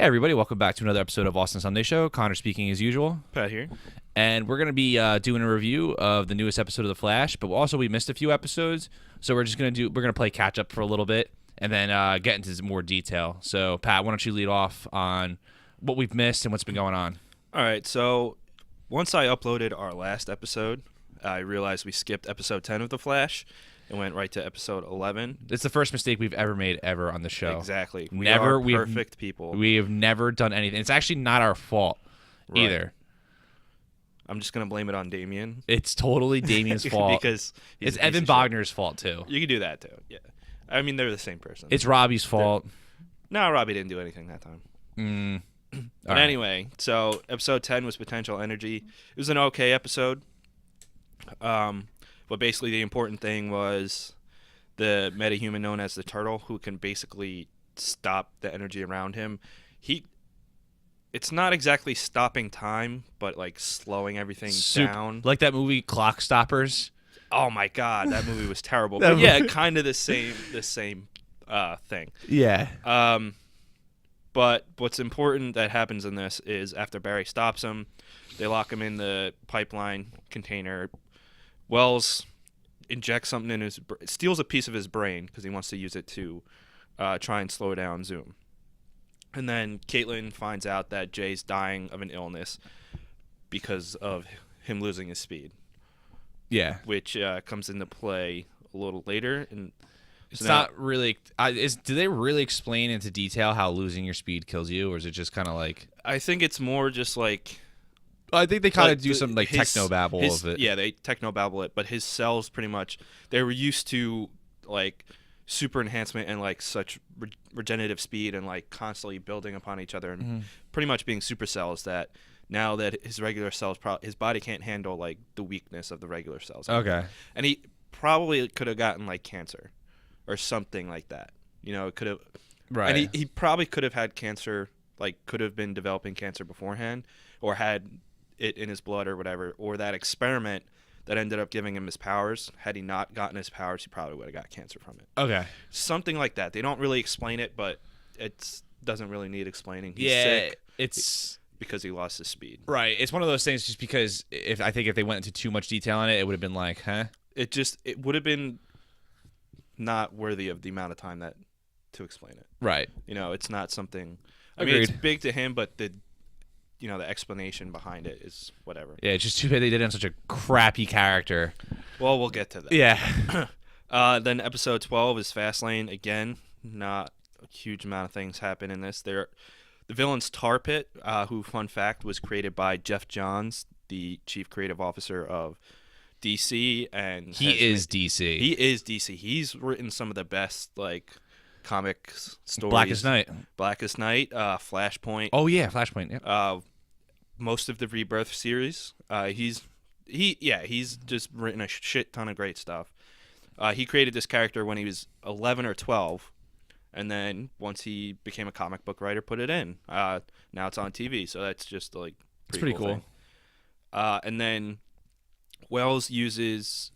Hey everybody, welcome back to another episode of Austin Sunday Show. Connor speaking as usual. Pat here. And we're going to be doing a review of the newest episode of The Flash, but also we missed a few episodes, so we're going to play catch up for a little bit and then get into more detail. So Pat, why don't you lead off on what we've missed and what's been going on? All right, so once I uploaded our last episode, I realized we skipped episode 10 of The Flash and went right to episode 11. It's the first mistake we've ever made on the show. Exactly. We Never, are we've- perfect people. We have never done anything. It's actually not our fault Right. either. I'm just going to blame it on Damien. It's totally Damien's fault. Because he's It's a piece Evan of shit. Bogner's fault too. You can do that, too. Yeah. I mean, they're the same person. It's Robbie's fault. No, Robbie didn't do anything that time. But All right. anyway, so episode 10 was Potential Energy. It was an okay episode. But basically the important thing was the metahuman known as the Turtle, who can basically stop the energy around him. It's not exactly stopping time, but like slowing everything down. Like that movie Clock Stoppers. Oh my god, that movie was terrible. That But yeah, movie- kind of the same thing. Yeah. But what's important that happens in this is after Barry stops him, they lock him in the pipeline container. Wells injects something in steals a piece of his brain because he wants to use it to try and slow down Zoom. And then Caitlin finds out that Jay's dying of an illness because of him losing his speed, Yeah. which comes into play a little later. And It's so now- not really. Do they really explain into detail how losing your speed kills you, or is it just kind of like? I think it's more just like I think they kind of like do some like his- technobabble his- of it. Yeah, they technobabble it, but his cells pretty much they were used to like super enhancement and like such regenerative speed and like constantly building upon each other and Mm-hmm. pretty much being supercells that now that his regular cells his body can't handle like the weakness of the regular cells. Okay. And he probably could have gotten like cancer or something like that. You know, it could have Right. and he probably could have had cancer, like could have been developing cancer beforehand or had it in his blood or whatever, or that experiment that ended up giving him his powers. Had he not gotten his powers, he probably would have got cancer from it. Okay. Something like that. They don't really explain it, but it doesn't really need explaining. He's Yeah. sick It's because he lost his speed. right. It's one of those things. Just because I think if they went into too much detail on it, it would have been like, huh? It would have been not worthy of the amount of time that to explain it. Right. You know, it's not something. I mean, it's Agreed. big to him, but the explanation behind it is whatever. Yeah. It's just too bad they did it on such a crappy character. Well, we'll get to that. Yeah. Then episode 12 is Fastlane. Again, not a huge amount of things happen in this. The villain's Tar Pit, who, fun fact, was created by Jeff Johns, the chief creative officer of DC, and He is DC. He is DC. He's written some of the best like comics stories. Blackest Night. Blackest Night, Flashpoint. Oh yeah, Flashpoint. Yep. Most of the Rebirth series. He's just written a shit ton of great stuff. He created this character when he was 11 or 12, and then once he became a comic book writer, put it in. Now it's on TV, so that's just like pretty cool. thing. And then Wells creates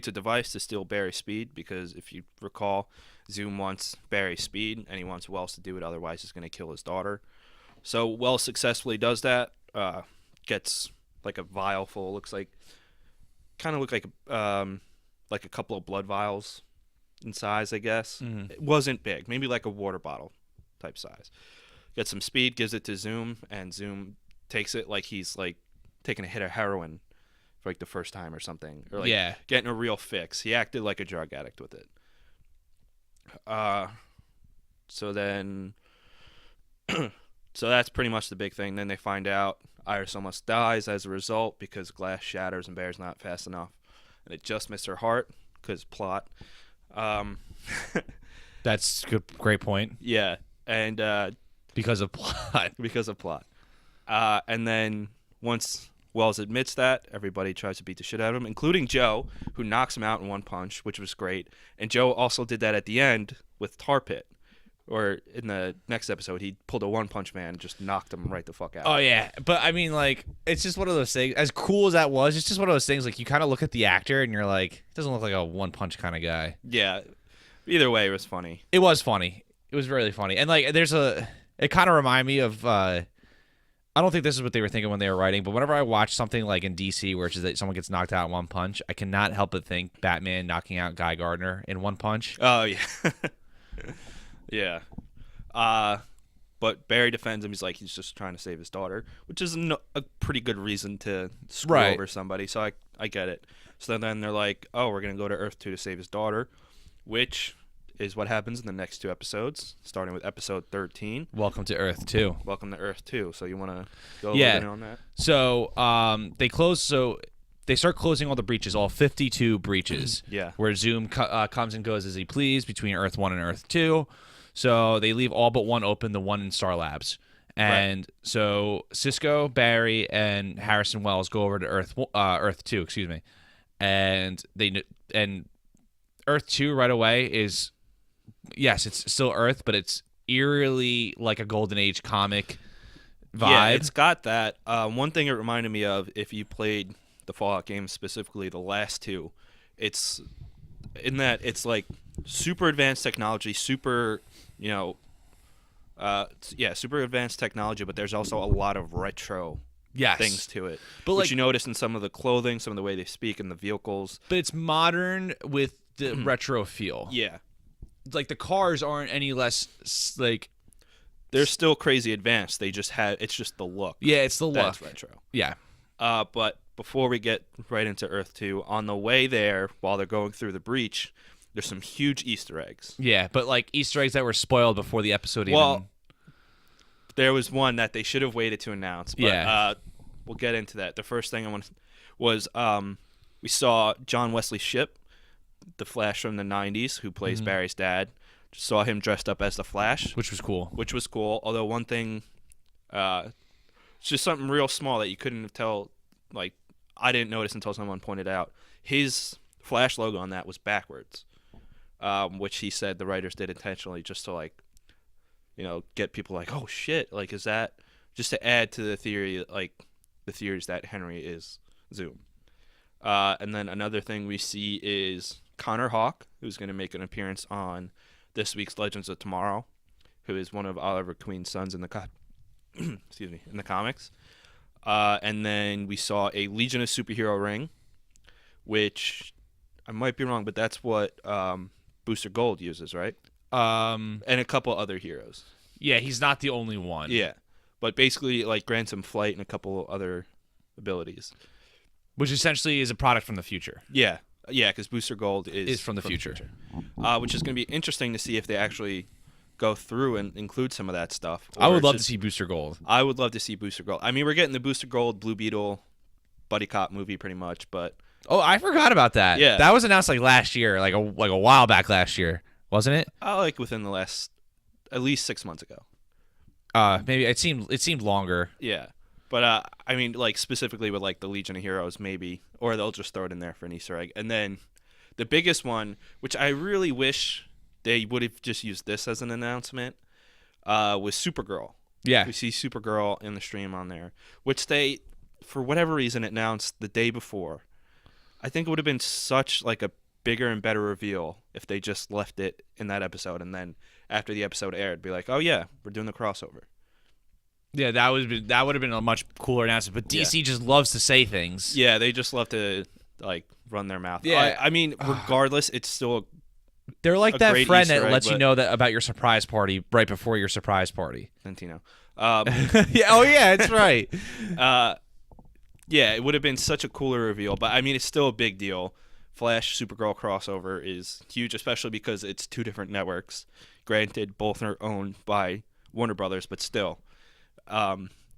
a device to steal Barry's speed because if you recall, Zoom wants Barry's speed and he wants Wells to do it, otherwise he's going to kill his daughter. So Wells successfully does that. Gets like a vial full. Look like a couple of blood vials in size, I guess. Mhm. It wasn't big, maybe like a water bottle type size. Gets some speed, gives it to Zoom, and Zoom takes it like he's like taking a hit of heroin for like the first time or something, or like Yeah. getting a real fix. He acted like a drug addict with it. So then. So that's pretty much the big thing. Then they find out Iris almost dies as a result because glass shatters and Bear's not fast enough. And it just missed her heart because plot. That's good. Great point. Yeah. And Because of plot. because of plot. And then once Wells admits that, everybody tries to beat the shit out of him, including Joe, who knocks him out in one punch, which was great. And Joe also did that at the end with Tar Pit. Or in the next episode, he pulled a one-punch man and just knocked him right the fuck out. Oh yeah, but I mean, like, it's just one of those things. As cool as that was, it's just one of those things. Like, you kind of look at the actor and you're like, he doesn't look like a one punch kind of guy. Yeah. Either way, it was funny. It was funny. It was really funny, and like, there's a It kind of reminded me of. I don't think this is what they were thinking when they were writing, but whenever I watch something like in DC, where it's just that someone gets knocked out in one punch, I cannot help but think Batman knocking out Guy Gardner in one punch. Oh yeah, yeah. But Barry defends him. He's like he's just trying to save his daughter, which is a pretty good reason to screw Right. over somebody. So I get it. So then they're like, oh, we're gonna go to Earth 2 to save his daughter, which is what happens in the next 2 episodes, starting with episode 13. Welcome to Earth 2. Welcome to Earth 2. So you want to go a Yeah. little bit on that? So they close. So they start closing all the breaches, all 52 breaches. Yeah. Where Zoom comes and goes as he please between Earth 1 and Earth 2. So they leave all but one open, the one in Star Labs. And so Cisco, Barry, and Harrison Wells go over to Earth 2, excuse me. And Earth 2 right away is, yes, it's still Earth, but it's eerily like a Golden Age comic vibe. Yeah, it's got that. One thing it reminded me of, if you played the Fallout games, specifically the last 2, it's in that it's like super advanced technology, super, super advanced technology, but there's also a lot of retro things to it. But which like, you notice in some of the clothing, some of the way they speak, and the vehicles. but it's modern with the retro feel. Yeah. Like the cars aren't any less like. They're still crazy advanced. It's just the look. Yeah, it's the look. That's retro. Yeah. But before we get right into Earth 2, on the way there, while they're going through the breach, there's some huge Easter eggs. Yeah, but like Easter eggs that were spoiled before the episode Well, there was one that they should have waited to announce. But, we'll get into that. The first thing I want was we saw John Wesley Shipp, the Flash from the 90s, who plays Barry's dad. Just saw him dressed up as the Flash. which was cool. Which was cool. Although one thing, it's just something real small that you couldn't tell. Like, I didn't notice until someone pointed out. His Flash logo on that was backwards, which he said the writers did intentionally just to get people like, oh shit, like is that just to add to the theories that Henry is Zoom. And then another thing we see is Connor Hawke, who's going to make an appearance on this week's Legends of Tomorrow, who is one of Oliver Queen's sons in the in the comics. And then we saw a Legion of Superhero ring, which I might be wrong, but that's what Booster Gold uses, right? And a couple other heroes. Yeah, he's not the only one. Yeah, but basically like grants him flight and a couple other abilities, which essentially is a product from the future. Yeah, because Booster Gold is from the future. Which is going to be interesting to see if they actually go through and include some of that stuff. I would love to see Booster Gold. I would love to see Booster Gold. I mean, we're getting the Booster Gold Blue Beetle buddy cop movie pretty much, but oh, I forgot about that. Yeah, that was announced like last year, like a while back last year, wasn't it? Like within the last at least 6 months ago. Maybe it seemed longer. Yeah. But I mean, like specifically with like the Legion of Heroes, maybe, or they'll just throw it in there for an Easter egg. And then the biggest one, which I really wish they would have just used this as an announcement, was Supergirl. Yeah, we see Supergirl in the stream on there, which they, for whatever reason, announced the day before. I think it would have been such like a bigger and better reveal if they just left it in that episode, and then after the episode aired, be like, oh yeah, we're doing the crossover. Yeah, that would have been a much cooler announcement. But DC just loves to say things. Yeah, they just love to like run their mouth. Yeah, I mean, regardless, it's still they're like that friend Easter that egg, lets you know that about your surprise party right before your surprise party. Santino. Yeah. Oh yeah, it's right. Yeah, it would have been such a cooler reveal, but I mean, it's still a big deal. Flash Supergirl crossover is huge, especially because it's 2 different networks. Granted, both are owned by Warner Brothers, but still.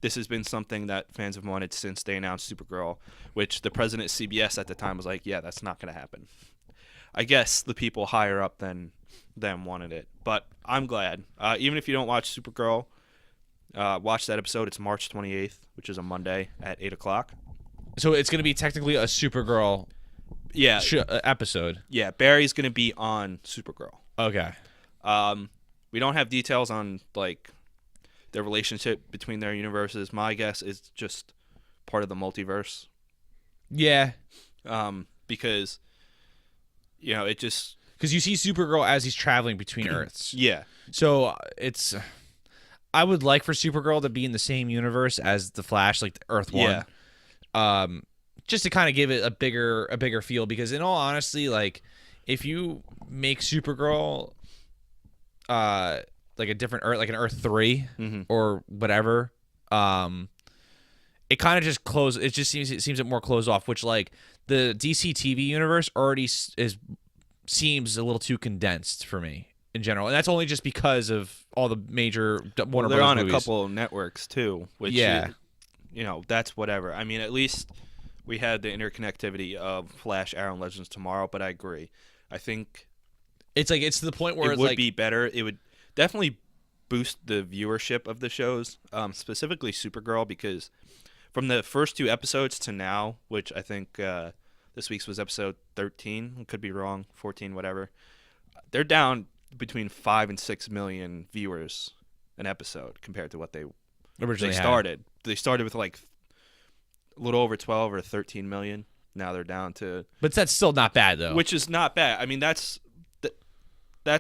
This has been something that fans have wanted since they announced Supergirl, which the president of CBS at the time was like, yeah, that's not going to happen. I guess the people higher up than them wanted it, but I'm glad. Even if you don't watch Supergirl, watch that episode. It's March 28th, which is a Monday at 8 o'clock. So it's going to be technically a Supergirl episode. Yeah, Barry's going to be on Supergirl. Okay. We don't have details on like the relationship between their universes. My guess is just part of the multiverse. Yeah. Because it just because you see Supergirl as he's traveling between Earths. Yeah. So it's I would like for Supergirl to be in the same universe as the Flash, like the Earth One. Yeah. Just to kind of give it a bigger feel, because in all honesty, like if you make Supergirl like a different Earth, like an Earth 3 or whatever, it kind of just seems it more closed off, which like the DC TV universe already seems a little too condensed for me in general, and that's only just because of all the major Warner they're Brothers on movies. a couple of networks too, which you know, that's whatever. I mean, at least we had the interconnectivity of Flash, Arrow, and Legends tomorrow. But I agree. I think it's like it's to the point where it it's would like, be better. It would definitely boost the viewership of the shows, specifically Supergirl, because from the first 2 episodes to now, which I think this week's was episode 13, I could be wrong, 14, whatever. They're down between 5 and 6 million viewers an episode compared to what they originally started. They started with like a little over 12 or 13 million. Now they're down to, but that's still not bad though. which is not bad. I mean, that's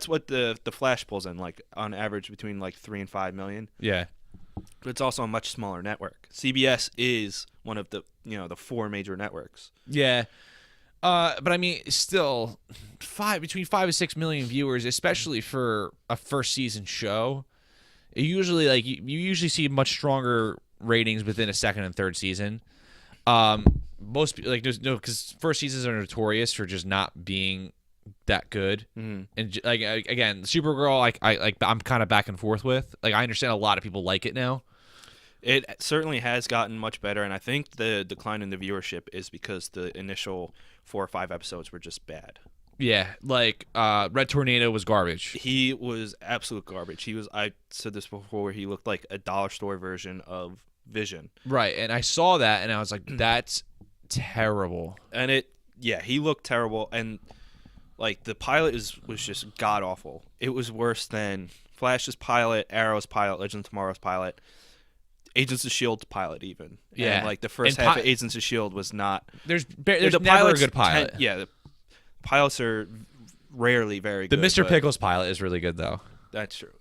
what the Flash pulls in, like on average between like 3 and 5 million. Yeah. But it's also a much smaller network. CBS is one of the the 4 major networks. Yeah. But I mean, still, between 5 and 6 million viewers, especially for a first season show. It usually, like you usually see much stronger ratings within a second and third season. Most like there's no, because first seasons are notorious for just not being that good. And like again, Supergirl, I'm kind of back and forth with. Like I understand a lot of people like it now. It certainly has gotten much better, and I think the decline in the viewership is because the initial 4 or 5 episodes were just bad. Yeah, like Red Tornado was garbage. He was absolute garbage. I said this before, he looked like a dollar store version of Vision. Right, and I saw that, and I was like, that's terrible. And he looked terrible, and like the pilot was just god awful. It was worse than Flash's pilot, Arrow's pilot, Legends of Tomorrow's pilot, Agents of S.H.I.E.L.'s pilot even. Yeah. And like the first half of Agents of S.H.I.E.L.D. was not. There's the never a good pilot. The pilots are rarely very The good. Mr. Pickles pilot is really good though. That's true.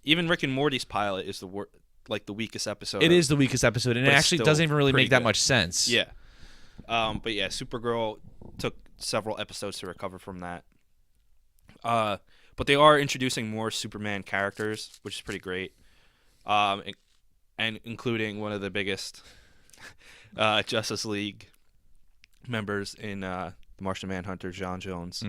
Even Rick and Morty's pilot is the weakest episode. It is the weakest episode, and it but actually still doesn't even really pretty make that good. much sense. Yeah. But yeah, Supergirl took several episodes to recover from that. But they are introducing more Superman characters, which is pretty great. And including one of the biggest Justice League members in the Martian Manhunter, John Jones,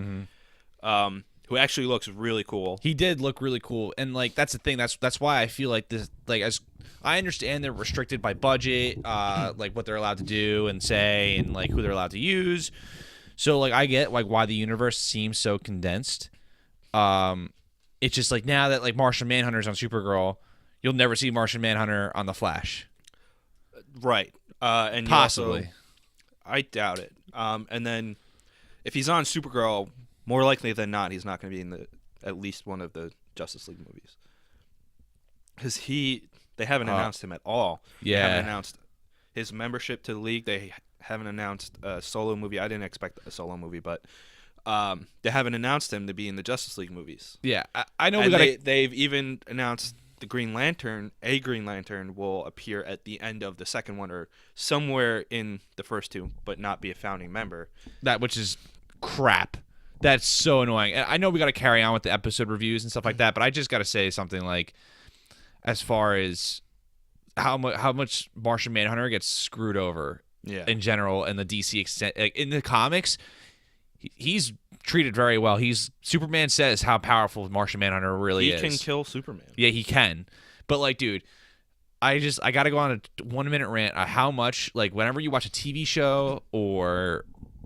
who actually looks really cool. He did look really cool, and like that's the thing. That's why I feel like this. Like as I understand, they're restricted by budget, like what they're allowed to do and say, and like who they're allowed to use. So like I get like why the universe seems so condensed. It's just like now that like Martian Manhunter's on Supergirl, you'll never see Martian Manhunter on the Flash. Right. And Possibly. I doubt it. And then if he's on Supergirl, more likely than not, he's not going to be in at least one of the Justice League movies. Because they haven't announced him at all. Yeah. They haven't announced his membership to the league. They haven't announced a solo movie. I didn't expect a solo movie, but they haven't announced him to be in the Justice League movies. Yeah, I know. And they've even announced the Green Lantern, a Green Lantern, will appear at the end of the second one or somewhere in the first 2, but not be a founding member. Which is crap. That's so annoying. And I know we got to carry on with the episode reviews and stuff like that, but I just got to say something like, as far as how much Martian Manhunter gets screwed over in general in the DC extent, like in the comics, he's treated very well. Superman says how powerful Martian Manhunter really is. He can kill Superman. Yeah, he can. But like, dude, I gotta go on a 1-minute rant on how much, like, whenever you watch a TV show or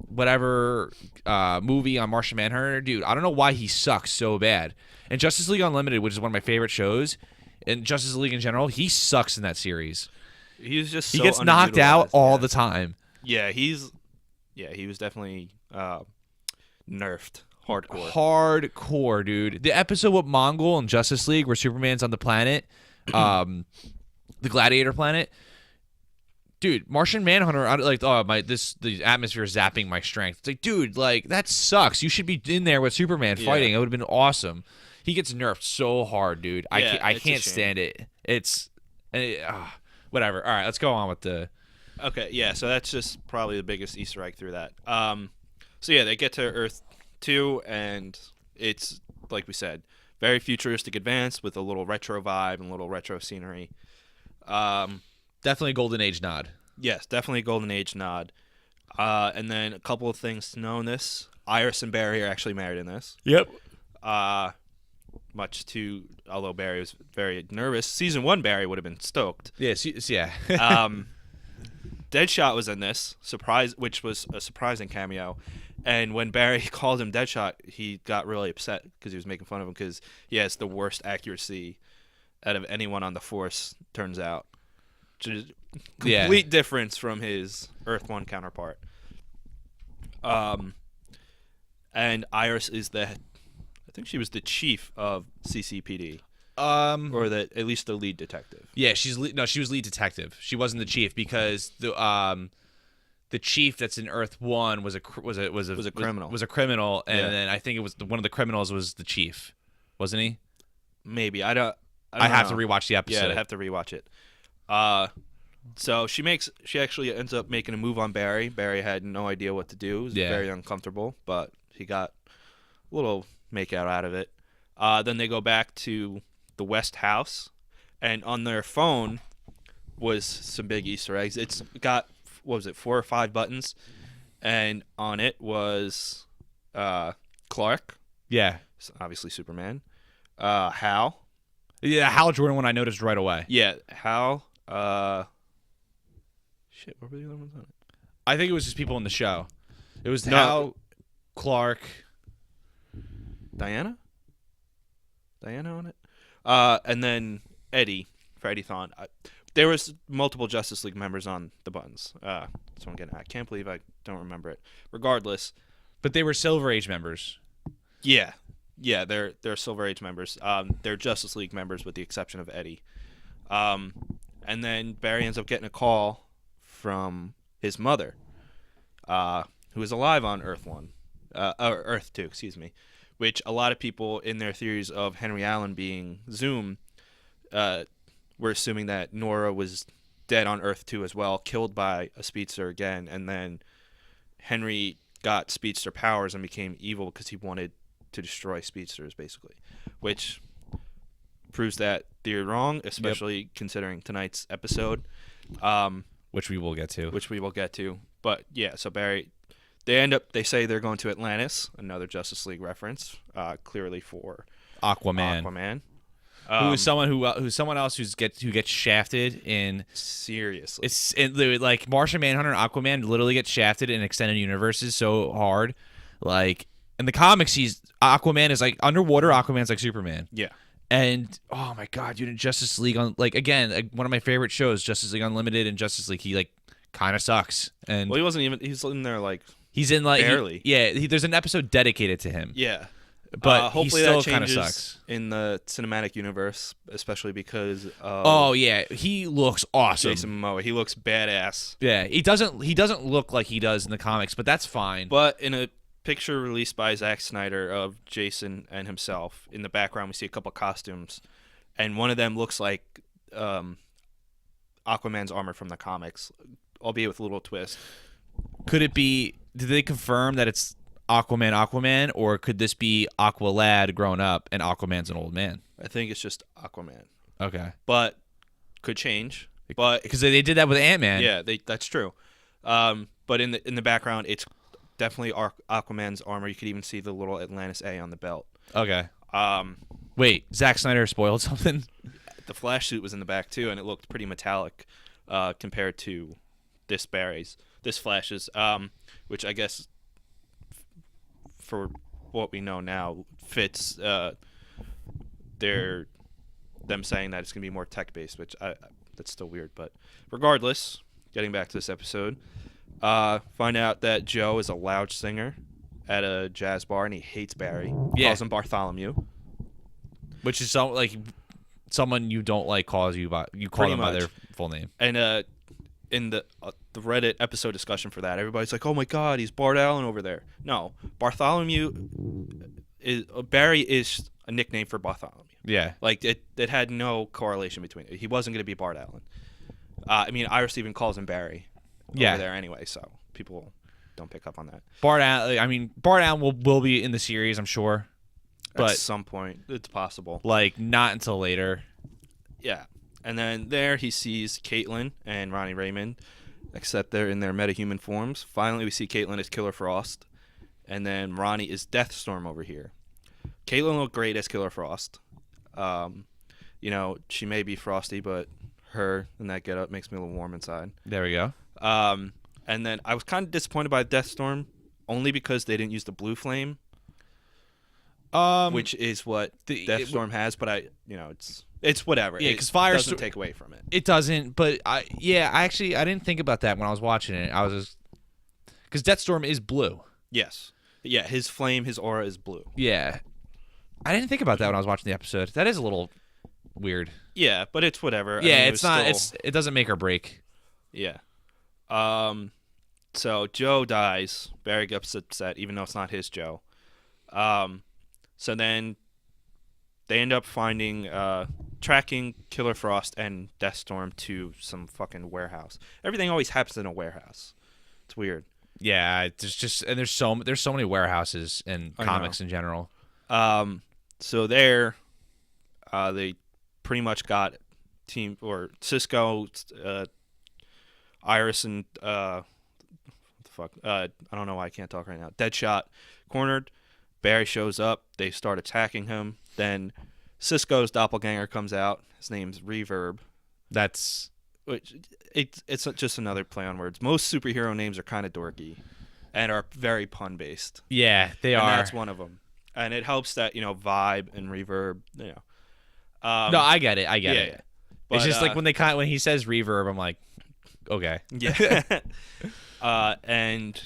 whatever movie on Martian Manhunter, dude, I don't know why he sucks so bad. And Justice League Unlimited, which is one of my favorite shows, and Justice League in general, he sucks in that series. He gets knocked out all the time. Yeah, he was definitely nerfed hardcore. Hardcore, dude. The episode with Mongol and Justice League where Superman's on the planet, the Gladiator planet. Dude, Martian Manhunter, like, the atmosphere is zapping my strength. It's like, dude, like, that sucks. You should be in there with Superman fighting. It would have been awesome. He gets nerfed so hard, dude. I Yeah, I it's a can't shame. stand it. It's whatever. All right, let's go on with the. Okay, yeah, so that's just probably the biggest Easter egg through that. So yeah, they get to Earth 2, and it's, like we said, very futuristic advance with a little retro vibe and a little retro scenery. Definitely a golden age nod. Yes, definitely a Golden Age nod. And then a couple of things to know in this. Iris and Barry are actually married in this. Yep. Much to, although Barry was very nervous. Season 1 Barry would have been stoked. Yeah. Yeah. Deadshot was in this, which was a surprising cameo. And when Barry called him Deadshot, he got really upset because he was making fun of him because he has the worst accuracy out of anyone on the Force, turns out. Just complete difference from his Earth 1 counterpart. And Iris is I think she was the chief of CCPD. Or at least the lead detective. Yeah, she was lead detective. She wasn't the chief because the chief that's in Earth 1 was a criminal. Was a criminal, and then I think it was one of the criminals was the chief, wasn't he? Maybe I don't have know. to rewatch the episode. Yeah, I have to rewatch it. So she actually ends up making a move on Barry. Barry had no idea what to do. It was very uncomfortable, but he got a little makeout out of it. Then they go back to the West House, and on their phone was some big Easter eggs. It's got, what was it, 4 or 5 buttons, and on it was Clark. Yeah. Obviously Superman. Hal. Yeah, Hal Jordan one I noticed right away. Yeah, Hal. Shit, what were the other ones on it? I think it was just people in the show. It was Hal, Clark. Diana on it. And then Eddie, for Eddie Thawne. There was multiple Justice League members on the buttons. That's what I'm getting at. I can't believe I don't remember it. Regardless. But they were Silver Age members. Yeah. Yeah, they're Silver Age members. They're Justice League members with the exception of Eddie. And then Barry ends up getting a call from his mother, who is alive on Earth 1. Or Earth 2, excuse me. Which a lot of people in their theories of Henry Allen being Zoom were assuming that Nora was dead on Earth 2 as well, killed by a speedster again, and then Henry got speedster powers and became evil because he wanted to destroy speedsters, basically, which proves that theory wrong, especially considering tonight's episode. Which we will get to. But yeah, so Barry... They say they're going to Atlantis, another Justice League reference, clearly for Aquaman. Who's someone else who gets shafted in. Seriously, it's like Martian Manhunter and Aquaman literally get shafted in extended universes so hard. Like in the comics, Aquaman is like underwater. Aquaman's like Superman. Yeah. And oh my god, dude, in Justice League one of my favorite shows, Justice League Unlimited and Justice League, he like kind of sucks. And well, he's in there like. He's in like barely. There's an episode dedicated to him. Yeah, but hopefully he still that kind of changes sucks in the cinematic universe, especially because oh yeah, he looks awesome. Jason Momoa, he looks badass. Yeah, he doesn't look like he does in the comics, but that's fine. But in a picture released by Zack Snyder of Jason and himself, in the background we see a couple costumes, and one of them looks like Aquaman's armor from the comics, albeit with a little twist. Could it be? Did they confirm that it's Aquaman, or could this be Aqualad grown up and Aquaman's an old man? I think it's just Aquaman. Okay, but could change. But because they did that with Ant-Man. Yeah, that's true. But in the background, it's definitely Aquaman's armor. You could even see the little Atlantis A on the belt. Okay. Wait, Zack Snyder spoiled something? The Flash suit was in the back too, and it looked pretty metallic compared to this Flash's, which I guess for what we know now fits them saying that it's gonna be more tech based, which that's still weird. But regardless, getting back to this episode, find out that Joe is a loud singer at a jazz bar and he hates Barry. Yeah. Calls him Bartholomew, which is someone you don't like calls you by them by their full name. And in the Reddit episode discussion for that, everybody's like, "Oh my God, he's Bart Allen over there." No, Bartholomew Barry is a nickname for Bartholomew. Yeah. Like it had no correlation between it. He wasn't going to be Bart Allen. I mean, Iris even calls him Barry over there anyway, so people don't pick up on that. Bart Allen will be in the series, I'm sure. But At some point, it's possible. like not until later. Yeah. And then there he sees Caitlin and Ronnie Raymond, except they're in their metahuman forms. Finally, we see Caitlin as Killer Frost, and then Ronnie is Deathstorm over here. Caitlin looked great as Killer Frost. You know, she may be frosty, but her and that getup makes me a little warm inside. There we go. And then I was kind of disappointed by Deathstorm, only because they didn't use the blue flame, which is what Deathstorm has. But it's whatever. Yeah, because Fire doesn't take away from it. It doesn't. But I didn't think about that when I was watching it. I was just because Deathstorm is blue. Yes. Yeah, his flame, his aura is blue. Yeah, I didn't think about that when I was watching the episode. That is a little weird. Yeah, but it's whatever. Yeah, I mean, it's not. It doesn't make or break. Yeah. So Joe dies. Barry gets upset, even though it's not his Joe. So then they end up tracking Killer Frost and Deathstorm to some fucking warehouse. Everything always happens in a warehouse. It's weird. Yeah, there's so many warehouses in comics in general. So there, they pretty much got Cisco, Iris, and what the fuck? I don't know why I can't talk right now. Deadshot cornered. Barry shows up. They start attacking him. Then Cisco's doppelganger comes out. His name's Reverb. It's just another play on words. Most superhero names are kind of dorky and are very pun based. Yeah, they are. And that's one of them. And it helps that Vibe and Reverb. No, I get it. Yeah. But, it's just like when he says Reverb, I'm like, okay. Yeah. And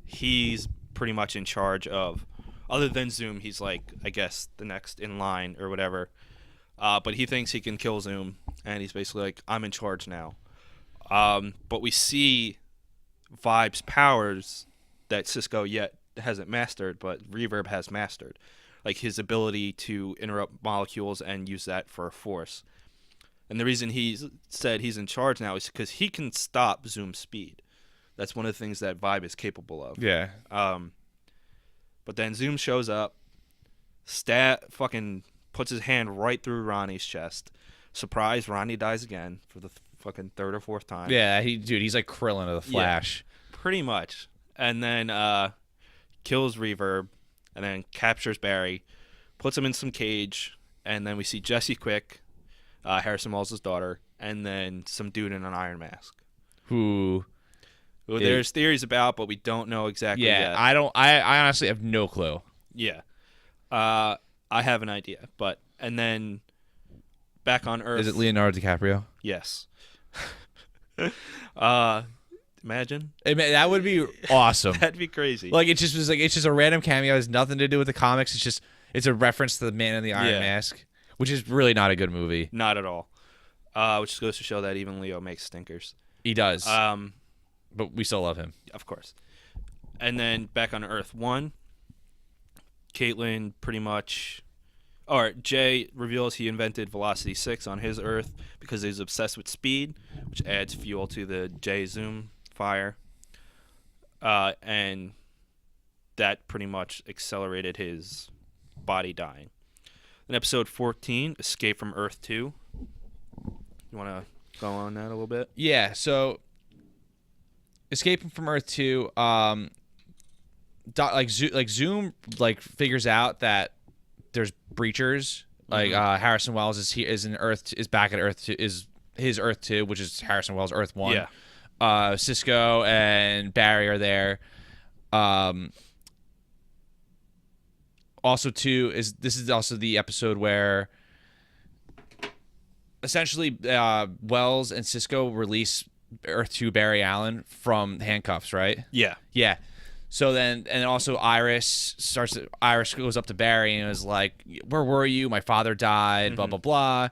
he's pretty much in charge of. Other than Zoom, he's like, I guess, the next in line or whatever. But he thinks he can kill Zoom, and he's basically like, I'm in charge now. But we see Vibe's powers that Cisco yet hasn't mastered, but Reverb has mastered. Like his ability to interrupt molecules and use that for force. And the reason he's said he's in charge now is because he can stop Zoom's speed. That's one of the things that Vibe is capable of. Yeah. But then Zoom shows up, fucking puts his hand right through Ronnie's chest. Surprise, Ronnie dies again for the fucking third or fourth time. Yeah, he's like Krillin of the Flash. Yeah, pretty much. And then kills Reverb, and then captures Barry, puts him in some cage, and then we see Jesse Quick, Harrison Wells' daughter, and then some dude in an iron mask. Who there's theories about, but we don't know exactly yet. I honestly have no clue. Yeah. I have an idea, and then back on Earth. Is it Leonardo DiCaprio? Yes. Imagine. That would be awesome. That'd be crazy. Like it's just a random cameo. It has nothing to do with the comics. It's a reference to the Man in the Iron Mask, which is really not a good movie. Not at all. Which goes to show that even Leo makes stinkers. He does. But we still love him. Of course. And then back on Earth 1, Caitlin pretty much... Jay reveals he invented Velocity 6 on his Earth because he's obsessed with speed, which adds fuel to the Jay Zoom fire. And that pretty much accelerated his body dying. In episode 14, Escape from Earth 2. You want to go on that a little bit? Yeah, so... Escaping from Earth 2, Zoom figures out that there's breachers. Like Harrison Wells is back at Earth 2, is his Earth 2, which is Harrison Wells' Earth 1. Yeah. Cisco and Barry are there. Also, this is also the episode where essentially Wells and Cisco release Earth 2 Barry Allen from handcuffs, right? Yeah. Yeah. So then, and also Iris goes up to Barry and is like, where were you? My father died, blah, blah, blah.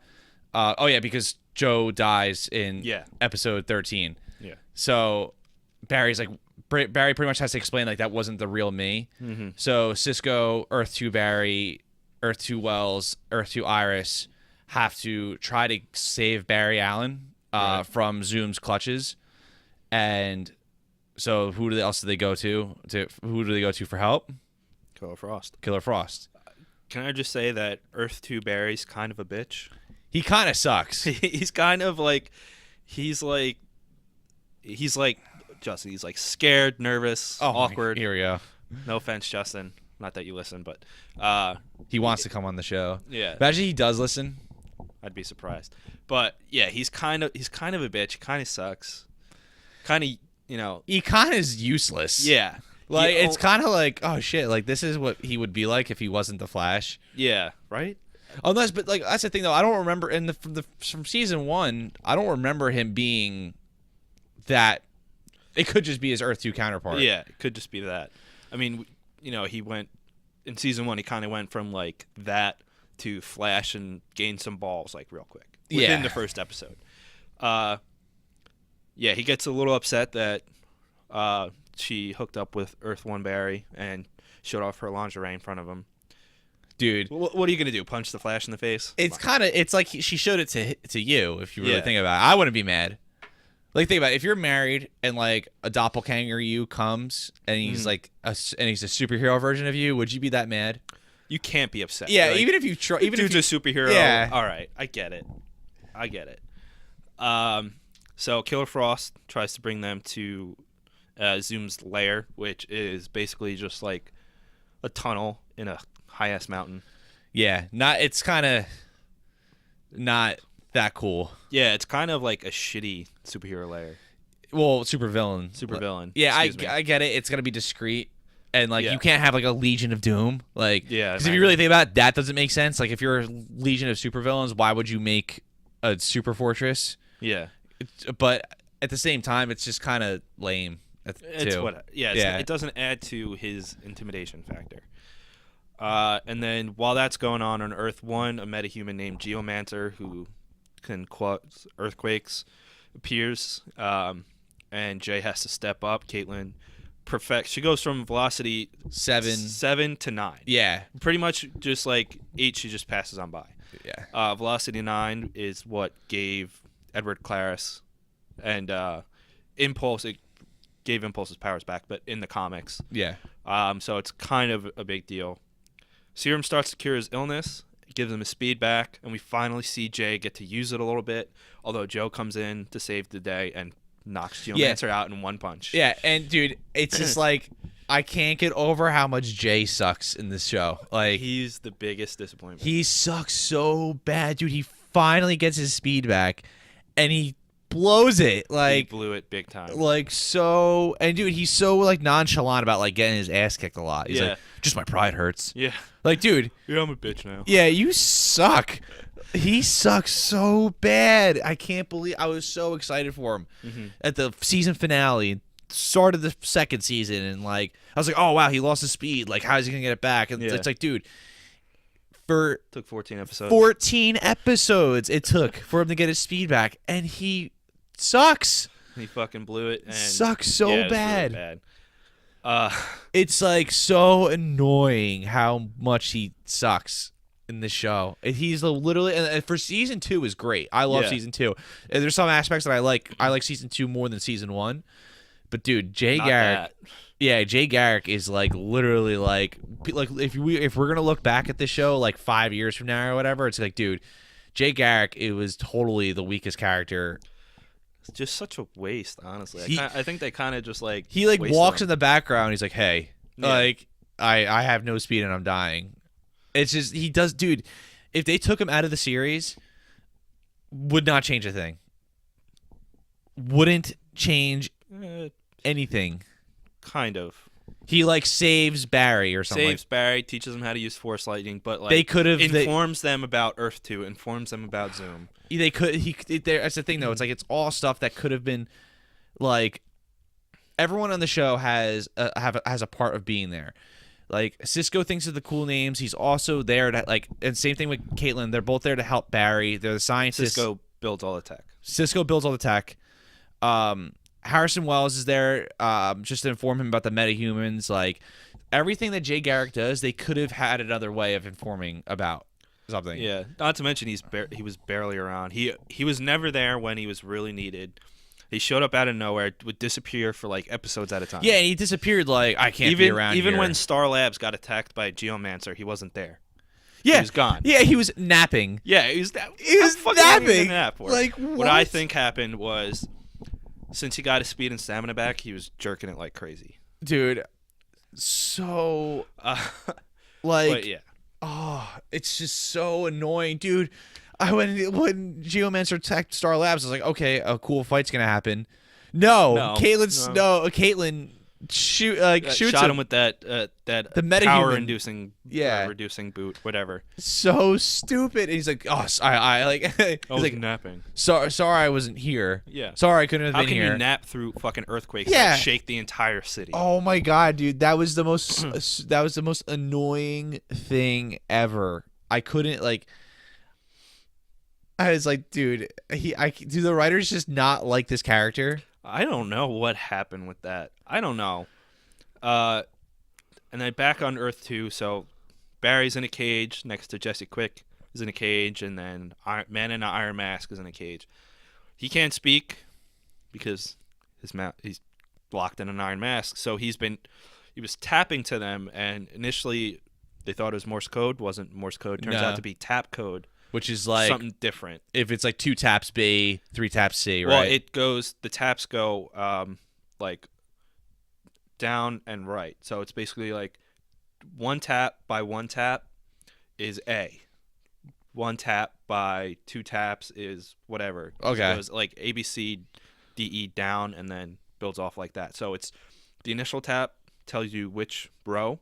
Because Joe dies in episode 13. Yeah. So Barry's like Barry pretty much has to explain like that wasn't the real me. Mm-hmm. So Cisco, Earth 2 Barry, Earth 2 Wells, Earth 2 Iris have to try to save Barry Allen from Zoom's clutches. And so else do they go to? Who do they go to for help? Killer Frost. Killer Frost. Can I just say that Earth 2 Barry's kind of a bitch? He kind of sucks. He's kind of like, he's like Justin. He's like scared, nervous, awkward. Here we go. No offense, Justin. Not that you listen, but He wants to come on the show. yeah, Imagine he does listen. I'd be surprised. But yeah, he's kind of a bitch. Kind of sucks. Kind of, He kind of is useless. yeah. Like it's kind of like, oh shit, like this is what he would be like if he wasn't the Flash. Yeah, right? Unless, but like that's the thing though. I don't remember from season 1. I don't remember him being that. It could just be his Earth 2 counterpart. Yeah, it could just be that. I mean, he went in season 1. He kind of went from like that to Flash and gained some balls like real quick within the first episode. Yeah, he gets a little upset that she hooked up with Earth 1 Barry and showed off her lingerie in front of him. Dude, What are you gonna do? Punch the Flash in the face? It's like she showed it to you. If you really think about it, I wouldn't be mad. Like think about it. If you're married and like a doppelganger you comes and he's like he's a superhero version of you, would you be that mad? You can't be upset. Yeah, like, even if you try, even dude's if a superhero. Yeah. All right, I get it. So Killer Frost tries to bring them to Zoom's lair, which is basically just like a tunnel in a high-ass mountain. yeah, it's kind of not that cool. Yeah, it's kind of like a shitty superhero lair. Well, supervillain. Supervillain. Yeah, Excuse me. I get it. It's gonna be discreet, and like Yeah. you can't have like a Legion of Doom. Like, Yeah, because if you really think about it, that doesn't make sense. Like, if you're a Legion of supervillains, why would you make a super fortress? Yeah. But at the same time, it's just kind of lame. It's too. it doesn't add to his intimidation factor. And then while that's going on Earth 1, a metahuman named Geomancer who can cause earthquakes appears, and Jay has to step up. Caitlin she goes from velocity 7 to 9. Yeah, Pretty much just like 8, she just passes on by. yeah, Velocity 9 is what gave Edward Claris and Impulse. It gave Impulse his powers back, but in the comics. yeah. So it's kind of a big deal. Serum starts to cure his illness, gives him his speed back, and we finally see Jay get to use it a little bit, although Joe comes in to save the day and knocks Geomancer out in one punch. Yeah, and dude, it's just like I can't get over how much Jay sucks in this show. Like He's the biggest disappointment. he sucks so bad, dude. He finally gets his speed back, and he blows it. He Like blew it big time. so, and dude, he's so like nonchalant about like getting his ass kicked a lot. He's Yeah. like, just my pride hurts. Yeah. Like, dude, Yeah, I'm a bitch now. yeah, you suck. He sucks so bad. I can't believe I was so excited for him at the season finale, start of the second season, and like I was like, oh wow, he lost his speed. Like, how is he gonna get it back? And Yeah. it's like, dude, for Took 14 episodes. 14 episodes it took for him to get his speed back, and he sucks. He fucking blew it. And Sucks so yeah, it was bad. Really bad. It's like so annoying how much he sucks in this show. And he's literally, and for season 2 is great. I love Yeah. season 2. And there's some aspects that I like. I like season 2 more than season 1. But dude, Jay Not Garrick, that. yeah, Jay Garrick is like literally like if we're gonna look back at this show like 5 years from now or whatever, it's like, dude, Jay Garrick, it was totally the weakest character. It's just such a waste, honestly. He- I think they kind of just like He like wasted walks him. in the background. He's like, "Hey, Yeah. like I have no speed and I'm dying." It's just he does, dude. If they took him out of the series, would not change a thing. Wouldn't change anything. Kind of. He like saves Barry or something. Saves Barry, teaches them how to use Force Lightning, but like They could have. informs them about Earth 2, informs them about Zoom. They could. That's the thing though. It's like it's all stuff that could have been, like, everyone on the show has a part of being there. Like Cisco thinks of the cool names. He's also there to like, and same thing with Caitlin. They're both there to help Barry. They're the scientists. Cisco builds all the tech. Cisco builds all the tech. Harrison Wells is there just to inform him about the metahumans. Like everything that Jay Garrick does, they could have had another way of informing about something. Yeah, not to mention he was barely around. He was never there when he was really needed. He showed up out of nowhere, would disappear for like episodes at a time. Yeah, and he disappeared like I can't be around even here. when Star Labs got attacked by Geomancer, he wasn't there. Yeah, he was gone. Yeah, he was napping. Yeah, he was napping. Like what I think happened was, since he got his speed and stamina back, he was jerking it like crazy. Dude, so but yeah. Oh, it's just so annoying, dude. When Geomancer attacked Star Labs, I was like, okay, a cool fight's gonna happen. No. Caitlyn shoots shot him with that metahuman. power inducing Yeah. reducing boot, whatever. So stupid. And he's like, oh, I like. He's like, napping. sorry, I wasn't here. Yeah. Sorry, I couldn't have How been can here. you nap through fucking earthquakes Yeah. that shake the entire city? Oh my god, dude, that was the most annoying thing ever. I couldn't like. I was like, dude, do the writers just not like this character? I don't know what happened with that. I don't know. And then back on Earth 2, so Barry's in a cage next to Jesse Quick is in a cage, and then Man in an Iron Mask is in a cage. He can't speak because he's locked in an iron mask. So he was tapping to them, and initially they thought it was Morse code. Wasn't Morse code. Turns out to be tap code. Which is like something different. If it's like 2 taps B, 3 taps C, right? Well, the taps go like down and right. So it's basically like 1 tap by 1 tap is A. 1 tap by 2 taps is whatever. Okay. So it goes like A, B, C, D, E down and then builds off like that. So it's the initial tap tells you which row,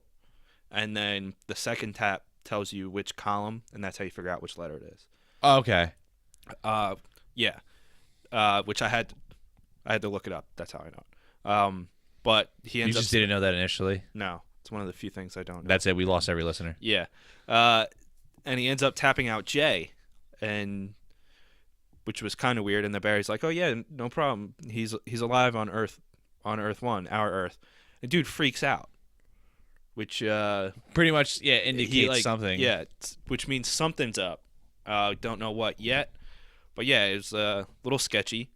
and then the second tap tells you which column, and that's how you figure out which letter it is. Okay. Yeah. Which I had to look it up. That's how I know it. But he ends up. You just didn't know that initially? No, it's one of the few things I don't know. That's it. We lost every listener. Yeah. And he ends up tapping out Jay, which was kind of weird. And the Barry's like, "Oh yeah, no problem. He's alive on Earth 1, our Earth." The dude freaks out, which pretty much indicates something. Yeah, which means something's up. Don't know what yet, but yeah, it was a little sketchy.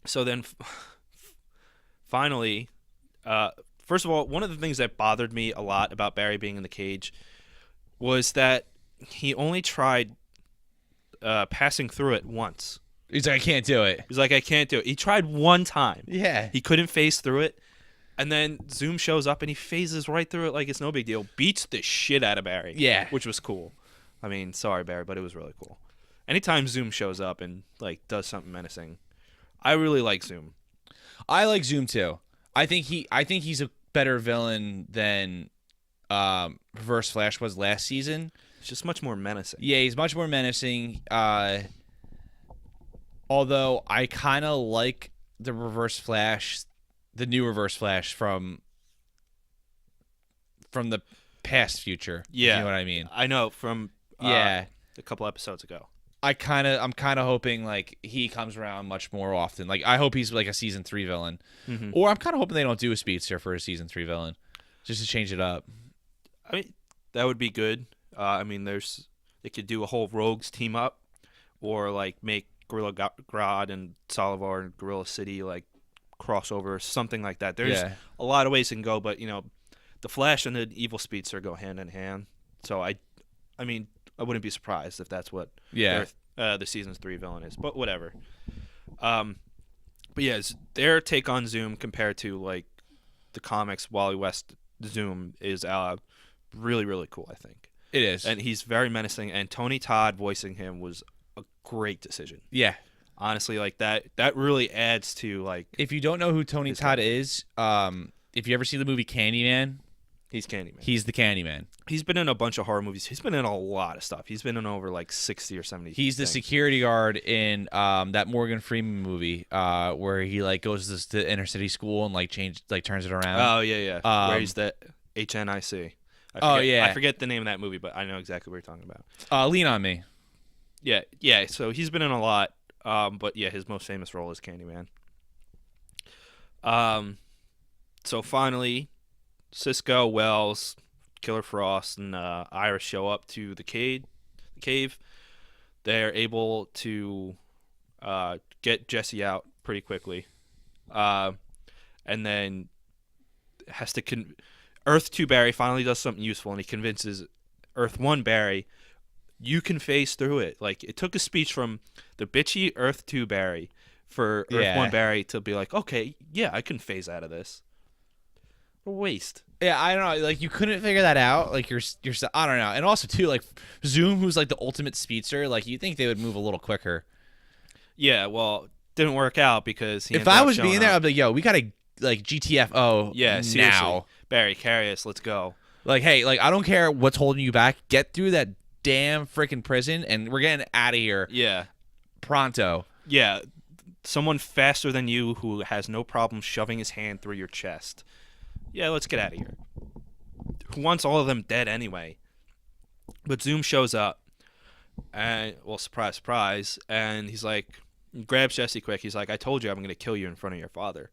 So then, finally, first of all, one of the things that bothered me a lot about Barry being in the cage was that he only tried passing through it once. He's like, I can't do it. He's like, I can't do it. He tried one time. Yeah. He couldn't phase through it. And then Zoom shows up and he phases right through it like it's no big deal. Beats the shit out of Barry. Yeah. Which was cool. I mean, sorry, Barry, but it was really cool. Anytime Zoom shows up and like does something menacing, I really like Zoom. I like Zoom too. I think he's a better villain than Reverse Flash was last season. It's just much more menacing. Yeah, he's much more menacing. Although I kind of like the Reverse Flash, the new Reverse Flash from the past future. Yeah, you know what I mean. I know from a couple episodes ago. I'm kind of hoping like he comes around much more often. Like I hope he's like a season 3 villain, or I'm kind of hoping they don't do a speedster for a season 3 villain, just to change it up. I mean, that would be good. I mean, they could do a whole Rogues team up, or like make Gorilla Grodd and Solivar and Gorilla City like crossover, something like that. There's a lot of ways it can go, but you know, the Flash and the Evil Speedster go hand in hand. So I mean, I wouldn't be surprised if that's what the season 3 villain is. But whatever. But yeah, their take on Zoom compared to like the comics, Wally West Zoom is really, really cool, I think. It is. And he's very menacing, and Tony Todd voicing him was a great decision. Yeah. Honestly, like that really adds to like. If you don't know who Tony Todd is, if you ever see the movie Candyman, he's Candyman. He's the Candyman. He's been in a bunch of horror movies. He's been in a lot of stuff. He's been in over like 60 or 70. He's the security guard in that Morgan Freeman movie where he like goes to inner city school and like turns it around. Oh yeah. Where he's the HNIC. I forget the name of that movie, but I know exactly what you're talking about. Lean on Me. Yeah. So he's been in a lot, but yeah, his most famous role is Candyman. So finally, Cisco, Wells, Killer Frost, and Iris show up to the cave. They're able to get Jesse out pretty quickly, and then has to Earth 2 Barry finally does something useful, and he convinces Earth 1 Barry, you can phase through it. Like, it took a speech from the bitchy Earth 2 Barry for Earth 1 Barry to be like, okay, yeah, I can phase out of this. What a waste. Yeah, I don't know. Like, you couldn't figure that out. Like, you're I don't know. And also, too, like, Zoom, who's like the ultimate speedster, like, you think they would move a little quicker. Yeah, well, didn't work out because if I was being there, I'd be like, yo, we gotta like GTFO seriously. now. Barry, carry us. Let's go. Like, hey, like, I don't care what's holding you back. Get through that damn freaking prison, and we're getting out of here. Yeah. Pronto. Yeah. Someone faster than you who has no problem shoving his hand through your chest. Yeah, let's get out of here. Who wants all of them dead anyway? But Zoom shows up, and, well, surprise, surprise, and he's like, grabs Jesse quick. He's like, I told you I'm going to kill you in front of your father.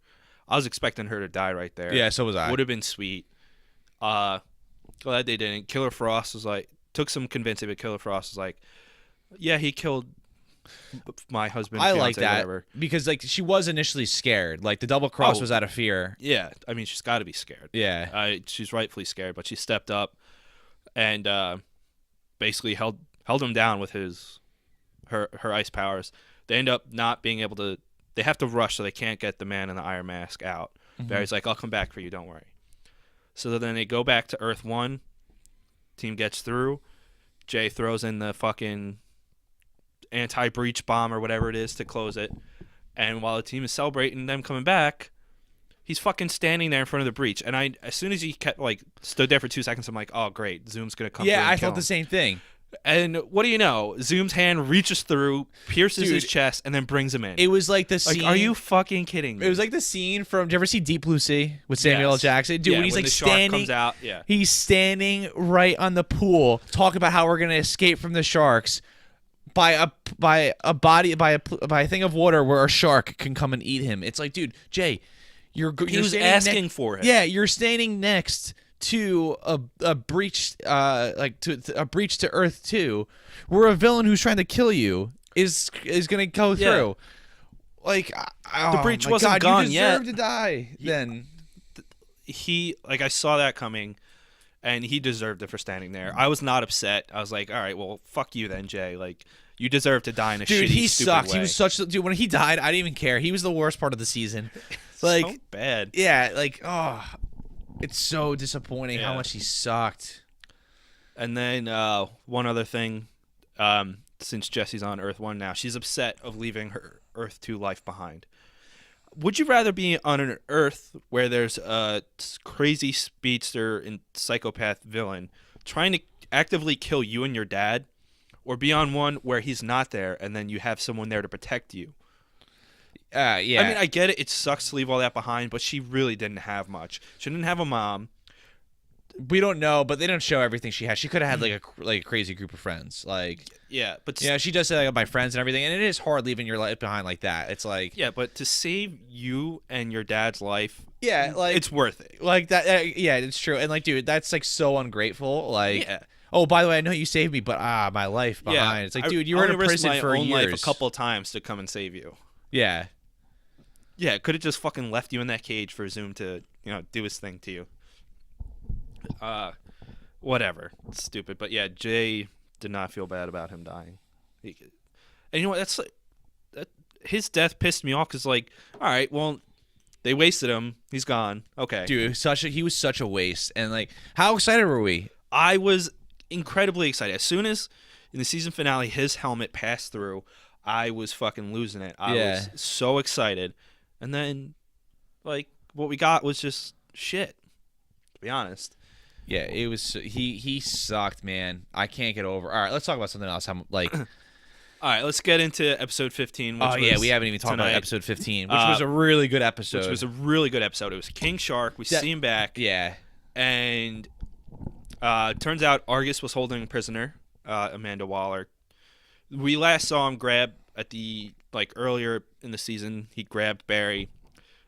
I was expecting her to die right there. Yeah, so was I. Would have been sweet. Glad they didn't. Killer Frost was like, took some convincing, but Killer Frost was like, yeah, he killed my husband. I fiance, like that whatever. because like she was initially scared. Like the double cross was out of fear. Yeah, I mean she's got to be scared. Yeah, she's rightfully scared, but she stepped up and basically held him down with her ice powers. They end up not being able to. They have to rush, so they can't get the man in the iron mask out. Mm-hmm. Barry's like, I'll come back for you, don't worry. So then they go back to Earth 1. Team gets through. Jay throws in the fucking anti-breach bomb or whatever it is to close it. And while the team is celebrating them coming back, he's fucking standing there in front of the breach. And as soon as he stood there for 2 seconds, I'm like, oh, great. Zoom's going to come through. Yeah, I kill thought the same thing. And what do you know? Zoom's hand reaches through, pierces his chest, and then brings him in. It was like the scene. Are you fucking kidding me? It was like the scene from. Did you ever see Deep Blue Sea with Samuel L. Jackson? Dude, yeah, when he's when like the shark standing, comes out, yeah. He's standing right on the pool, talking about how we're gonna escape from the sharks by a thing of water where a shark can come and eat him. It's like, dude, Jay, you're asking for it. Yeah, you're standing next to a breach to a breach to Earth 2 where a villain who's trying to kill you is gonna go through. Like, the breach wasn't gone yet. You deserve to die. Then I saw that coming, and he deserved it for standing there. I was not upset. I was like, all right, well, fuck you then, Jay. Like, you deserve to die in a shitty, he stupid sucked. way. He was such dude. When he died, I didn't even care. He was the worst part of the season. Like, so bad. Yeah, like, oh, it's so disappointing how much he sucked. And then one other thing, since Jesse's on Earth 1 now, she's upset of leaving her Earth 2 life behind. Would you rather be on an Earth where there's a crazy speedster and psychopath villain trying to actively kill you and your dad, or be on one where he's not there and then you have someone there to protect you? Yeah. I mean, I get it. It sucks to leave all that behind, but she really didn't have much. She didn't have a mom. We don't know, but they don't show everything she has. She could have had like a crazy group of friends. Like, yeah, but she does say like my friends and everything, and it is hard leaving your life behind like that. It's like, yeah, but to save you and your dad's life, yeah, like it's worth it. Like that, yeah, it's true. And like, dude, that's like so ungrateful. Like, yeah. Oh, by the way, I know you saved me, but my life behind. Yeah, it's like, dude, you were in a prison for years. Life a couple of times to come and save you. Yeah. Yeah, could have just fucking left you in that cage for Zoom to, do his thing to you. Whatever. It's stupid. But yeah, Jay did not feel bad about him dying. And you know what? That's his death pissed me off because, like, all right, well, they wasted him. He's gone. Okay. Dude, he was such a waste. And, like, how excited were we? I was incredibly excited. As soon as in the season finale his helmet passed through, I was fucking losing it. I was so excited. And then, like, what we got was just shit, to be honest. Yeah, it was. He sucked, man. I can't get over. All right, let's talk about something else. I'm like, all right, let's get into episode 15. Which we haven't even talked about episode 15, which was a really good episode. Which was a really good episode. It was King Shark. We see him back. Yeah, and turns out Argus was holding a prisoner, Amanda Waller. We last saw him grab at the earlier in the season. He grabbed Barry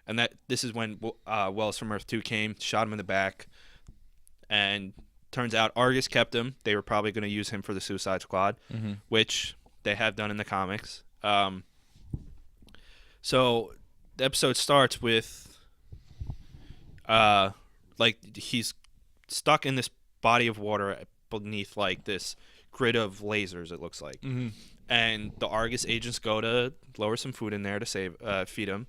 And that this is when Wells from Earth 2 came, shot him in the back, and turns out Argus kept him. They were probably going to use him for the Suicide Squad, which they have done in the comics. So the episode starts with like he's stuck in this body of water beneath like this grid of lasers, it looks like. And the Argus agents go to lower some food in there to feed him.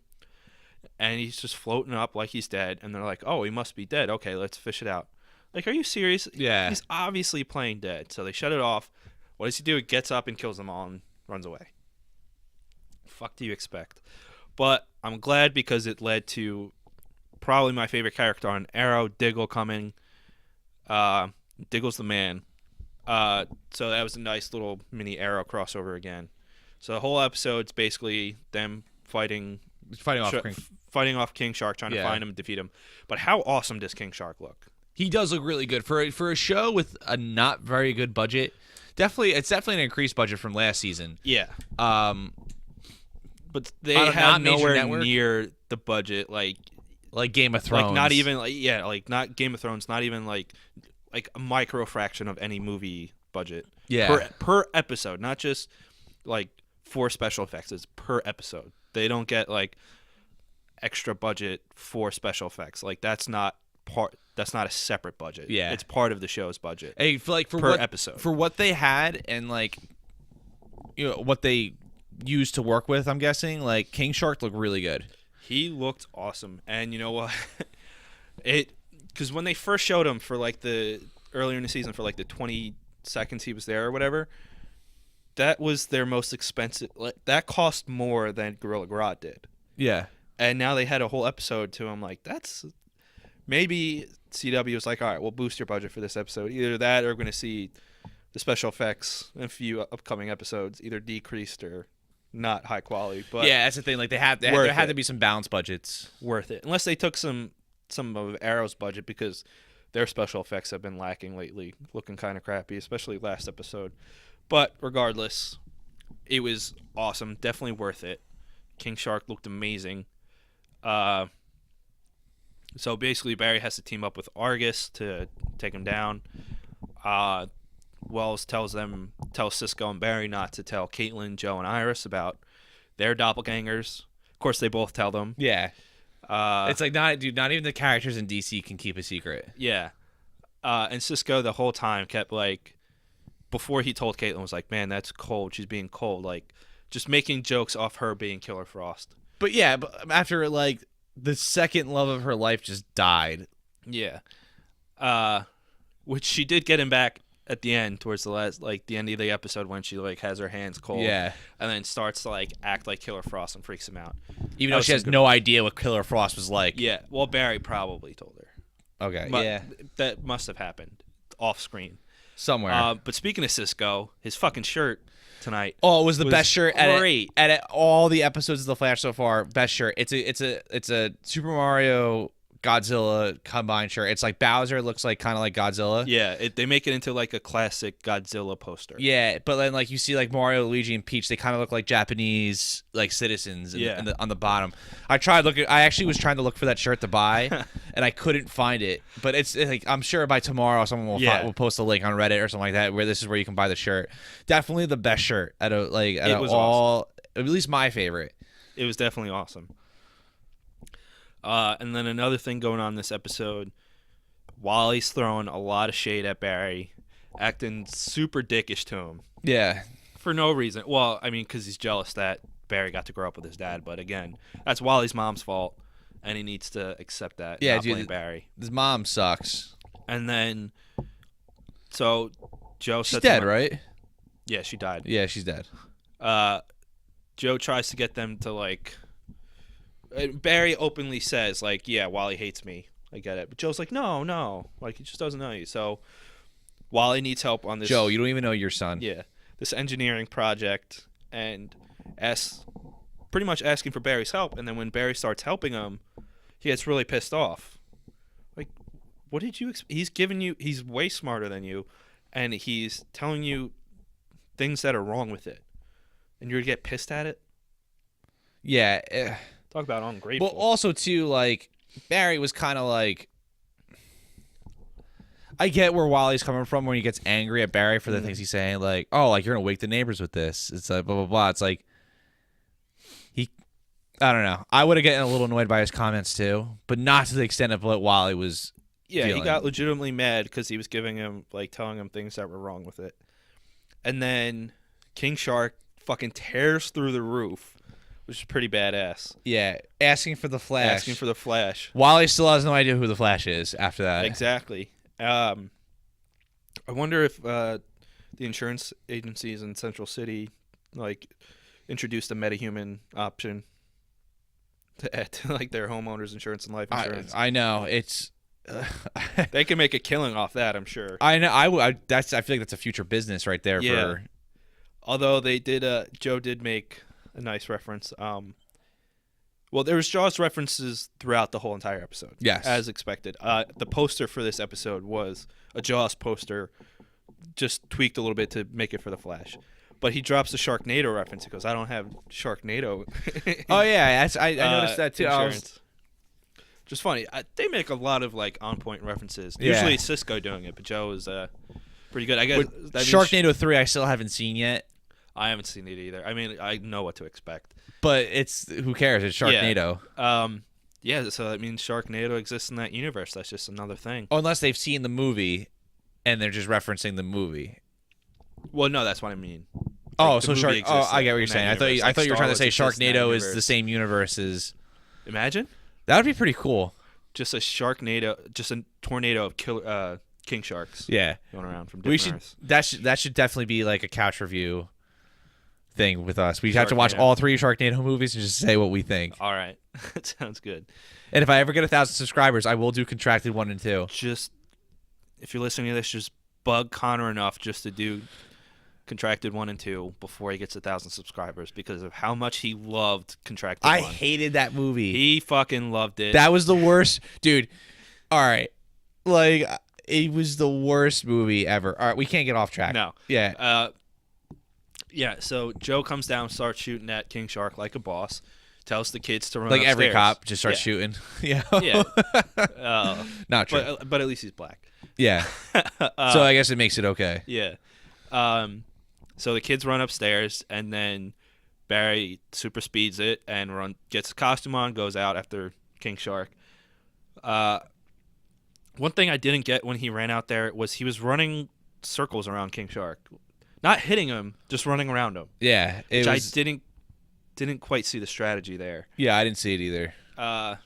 And he's just floating up like he's dead. And they're like, oh, he must be dead. Okay, let's fish it out. Like, are you serious? Yeah. He's obviously playing dead. So they shut it off. What does he do? He gets up and kills them all and runs away. Fuck do you expect? But I'm glad because it led to probably my favorite character on Arrow, Diggle, coming. Diggle's the man. So that was a nice little mini Arrow crossover again. So the whole episode's basically them fighting off King Shark, trying to find him and defeat him. But how awesome does King Shark look? He does look really good for a show with a not very good budget. It's definitely an increased budget from last season. Yeah. But they on a have non-major nowhere network? near the budget like Game of Thrones. Like not even not Game of Thrones, not even like a micro fraction of any movie budget. Yeah. Per episode, not just like for special effects. It's per episode. They don't get like extra budget for special effects. Like that's not a separate budget. Yeah. It's part of the show's budget. Hey, for per episode. For what they had and like what they used to work with, I'm guessing, like King Shark looked really good. He looked awesome. And you know what? Because when they first showed him for like earlier in the season for like the 20 seconds he was there or whatever, that was their most expensive. That cost more than Gorilla Grodd did. Yeah. And now they had a whole episode to him. Like, that's maybe CW was like, all right, we'll boost your budget for this episode. Either that or we're going to see the special effects in a few upcoming episodes either decreased or not high quality. But yeah, that's the thing. Like there had to be some balanced budgets. Worth it. Unless they took some of Arrow's budget because their special effects have been lacking lately, looking kind of crappy, especially last episode. But regardless, it was awesome. Definitely worth it. King Shark looked amazing. So basically, Barry has to team up with Argus to take him down. Wells tells Cisco and Barry not to tell Caitlin, Joe, and Iris about their doppelgangers. Of course, they both tell them. Yeah. It's like not even the characters in DC can keep a secret. Yeah. And Cisco the whole time kept like, before he told Caitlin, was like, man, that's cold. She's being cold. Like, just making jokes off her being Killer Frost. But yeah, after like the second love of her life just died. Yeah. Which she did get him back at the end, towards the end of the episode when she like has her hands cold. Yeah. And then starts to like act like Killer Frost and freaks him out. Even though she has no idea what Killer Frost was like. Yeah. Well, Barry probably told her. Okay. Yeah. That must have happened off screen. Somewhere. But speaking of Cisco, his fucking shirt tonight. Oh, it was the best shirt great. at all the episodes of The Flash so far. Best shirt. It's a Super Mario Godzilla combined shirt. It's like Bowser looks like kind of like Godzilla. Yeah, they make it into like a classic Godzilla poster. Yeah, but then like you see like Mario, Luigi, and Peach, they kind of look like Japanese like citizens on the bottom. I actually was trying to look for that shirt to buy, and I couldn't find it. But it's like I'm sure by tomorrow someone will post a link on Reddit or something like that where this is where you can buy the shirt. Definitely the best shirt at least my favorite. It was definitely awesome. And then another thing going on this episode, Wally's throwing a lot of shade at Barry, acting super dickish to him. Yeah. For no reason. Well, I mean, because he's jealous that Barry got to grow up with his dad. But again, that's Wally's mom's fault, and he needs to accept that. Yeah, not dude. blame Barry. His mom sucks. And then, so Joe She's dead, right? Yeah, she died. Yeah, she's dead. Joe tries to get them to like. Barry openly says, like, yeah, Wally hates me. I get it. But Joe's like, no. Like, he just doesn't know you. So Wally needs help on this. Joe, you don't even know your son. Yeah. This engineering project, and pretty much asking for Barry's help. And then when Barry starts helping him, he gets really pissed off. Like, what did you he's way smarter than you, and he's telling you things that are wrong with it. And you're going to get pissed at it? Yeah. Talk about ungrateful. Well, also too, like Barry was kind of like, I get where Wally's coming from when he gets angry at Barry for the things he's saying, like, oh, like you're gonna wake the neighbors with this. It's like blah blah blah. It's like I don't know. I would have gotten a little annoyed by his comments too, but not to the extent of what Wally was. Yeah, feeling. he got legitimately mad because he was giving him, like, telling him things that were wrong with it. And then King Shark fucking tears through the roof, which is pretty badass. Yeah, asking for the Flash. Asking for the Flash. Wally still has no idea who the Flash is after that. Exactly. I wonder if the insurance agencies in Central City, like, introduced a metahuman option to add to, like, their homeowners insurance and life insurance. I know it's. They can make a killing off that, I'm sure. I know. I feel like that's a future business right there. Yeah. For Although they did, Joe did make a nice reference. Well, there was Jaws references throughout the whole entire episode. Yes, as expected. The poster for this episode was a Jaws poster, just tweaked a little bit to make it for the Flash. But he drops the Sharknado reference. He goes, "I don't have Sharknado." Oh yeah, I noticed that too. Just funny. They make a lot of, like, on-point references. Yeah. Usually it's Cisco doing it, but Joe is pretty good. I guess that means Sharknado 3 I still haven't seen yet, I haven't seen it either. I mean, I know what to expect. but it's who cares? It's Sharknado. Yeah, so that means Sharknado exists in that universe. That's just another thing. Oh, unless they've seen the movie, and they're just referencing the movie. Well, no, that's what I mean. Oh, Like, so the movie I exists get what you're in that saying. universe. I thought you were Star trying to say Wars exists in that Sharknado is the universe. same universe as. Imagine That would be pretty cool. just a Sharknado, just a tornado of killer king sharks Yeah, going around from we different should. Earths. That should definitely be like a couch review thing with us. We have to watch Sharknado. all 3 Sharknado movies and just say what we think. All right, that sounds good. And if I ever get 1,000 subscribers, I will do Contracted 1 and 2. Just if you're listening to this, just bug Connor enough just to do Contracted 1 and 2 before he gets 1,000 subscribers because of how much he loved Contracted 1. I hated that movie. He fucking loved it. That was the worst, dude. All right, like it was the worst movie ever. All right, we can't get off track. No. Yeah. Yeah, so Joe comes down, starts shooting at King Shark like a boss, tells the kids to run Like every upstairs. cop just starts Yeah. shooting. Yeah. Yeah. Not true. But at least he's black. Yeah. So I guess it makes it okay. Yeah. So the kids run upstairs, and then Barry super speeds it and gets a costume on, goes out after King Shark. One thing I didn't get when he ran out there was he was running circles around King Shark. Not hitting him, just running around him. Yeah. It Which was, I didn't quite see the strategy there. Yeah, I didn't see it either. And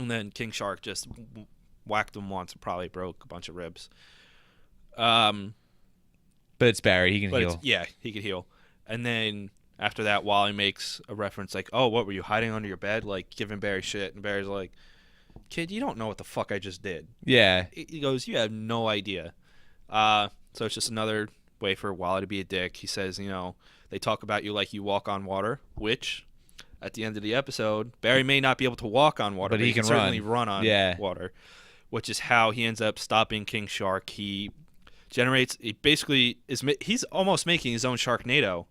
then King Shark just whacked him once and probably broke a bunch of ribs. But But it's Barry. He can heal. yeah, he could heal. And then after that, Wally makes a reference like, "Oh, what were you hiding under your bed?" Like giving Barry shit, and Barry's like, "Kid, you don't know what the fuck I just did." Yeah. He goes, "You have no idea." So it's just another way for Wally to be a dick. He says, they talk about you like you walk on water, which at the end of the episode, Barry may not be able to walk on water, But he can certainly run on Yeah. water, which is how he ends up stopping King Shark. He basically he's almost making his own Sharknado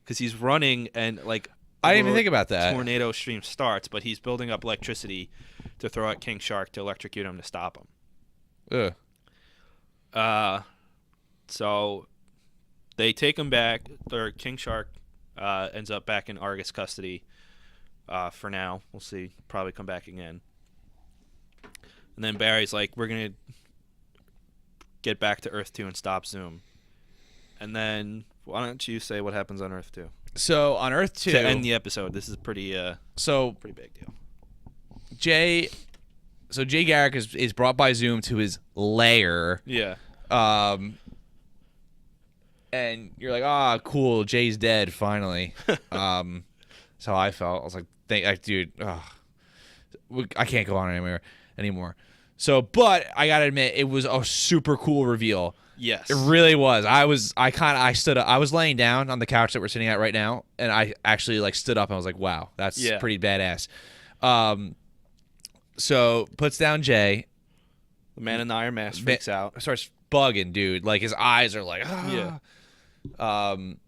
because he's running and like I didn't even think about that. tornado stream starts, but he's building up electricity to throw at King Shark to electrocute him to stop him. So they take him back. Or King Shark ends up back in Argus custody for now. We'll see. Probably come back again. And then Barry's like, we're going to get back to Earth 2 and stop Zoom. And then why don't you say what happens on Earth 2? So on Earth 2. To end the episode. This is pretty big deal. Jay Garrick is brought by Zoom to his lair. Yeah. And you're like, cool, Jay's dead finally. That's how I felt. I was like, dude, I can't go on anymore. So, but I gotta admit, it was a super cool reveal. Yes. It really was. I stood up. I was laying down on the couch that we're sitting at right now, and I actually like stood up and I was like, wow, that's pretty badass. So puts down Jay. The man in the iron mask freaks out. Starts bugging, dude. Like his eyes are like, Yeah. And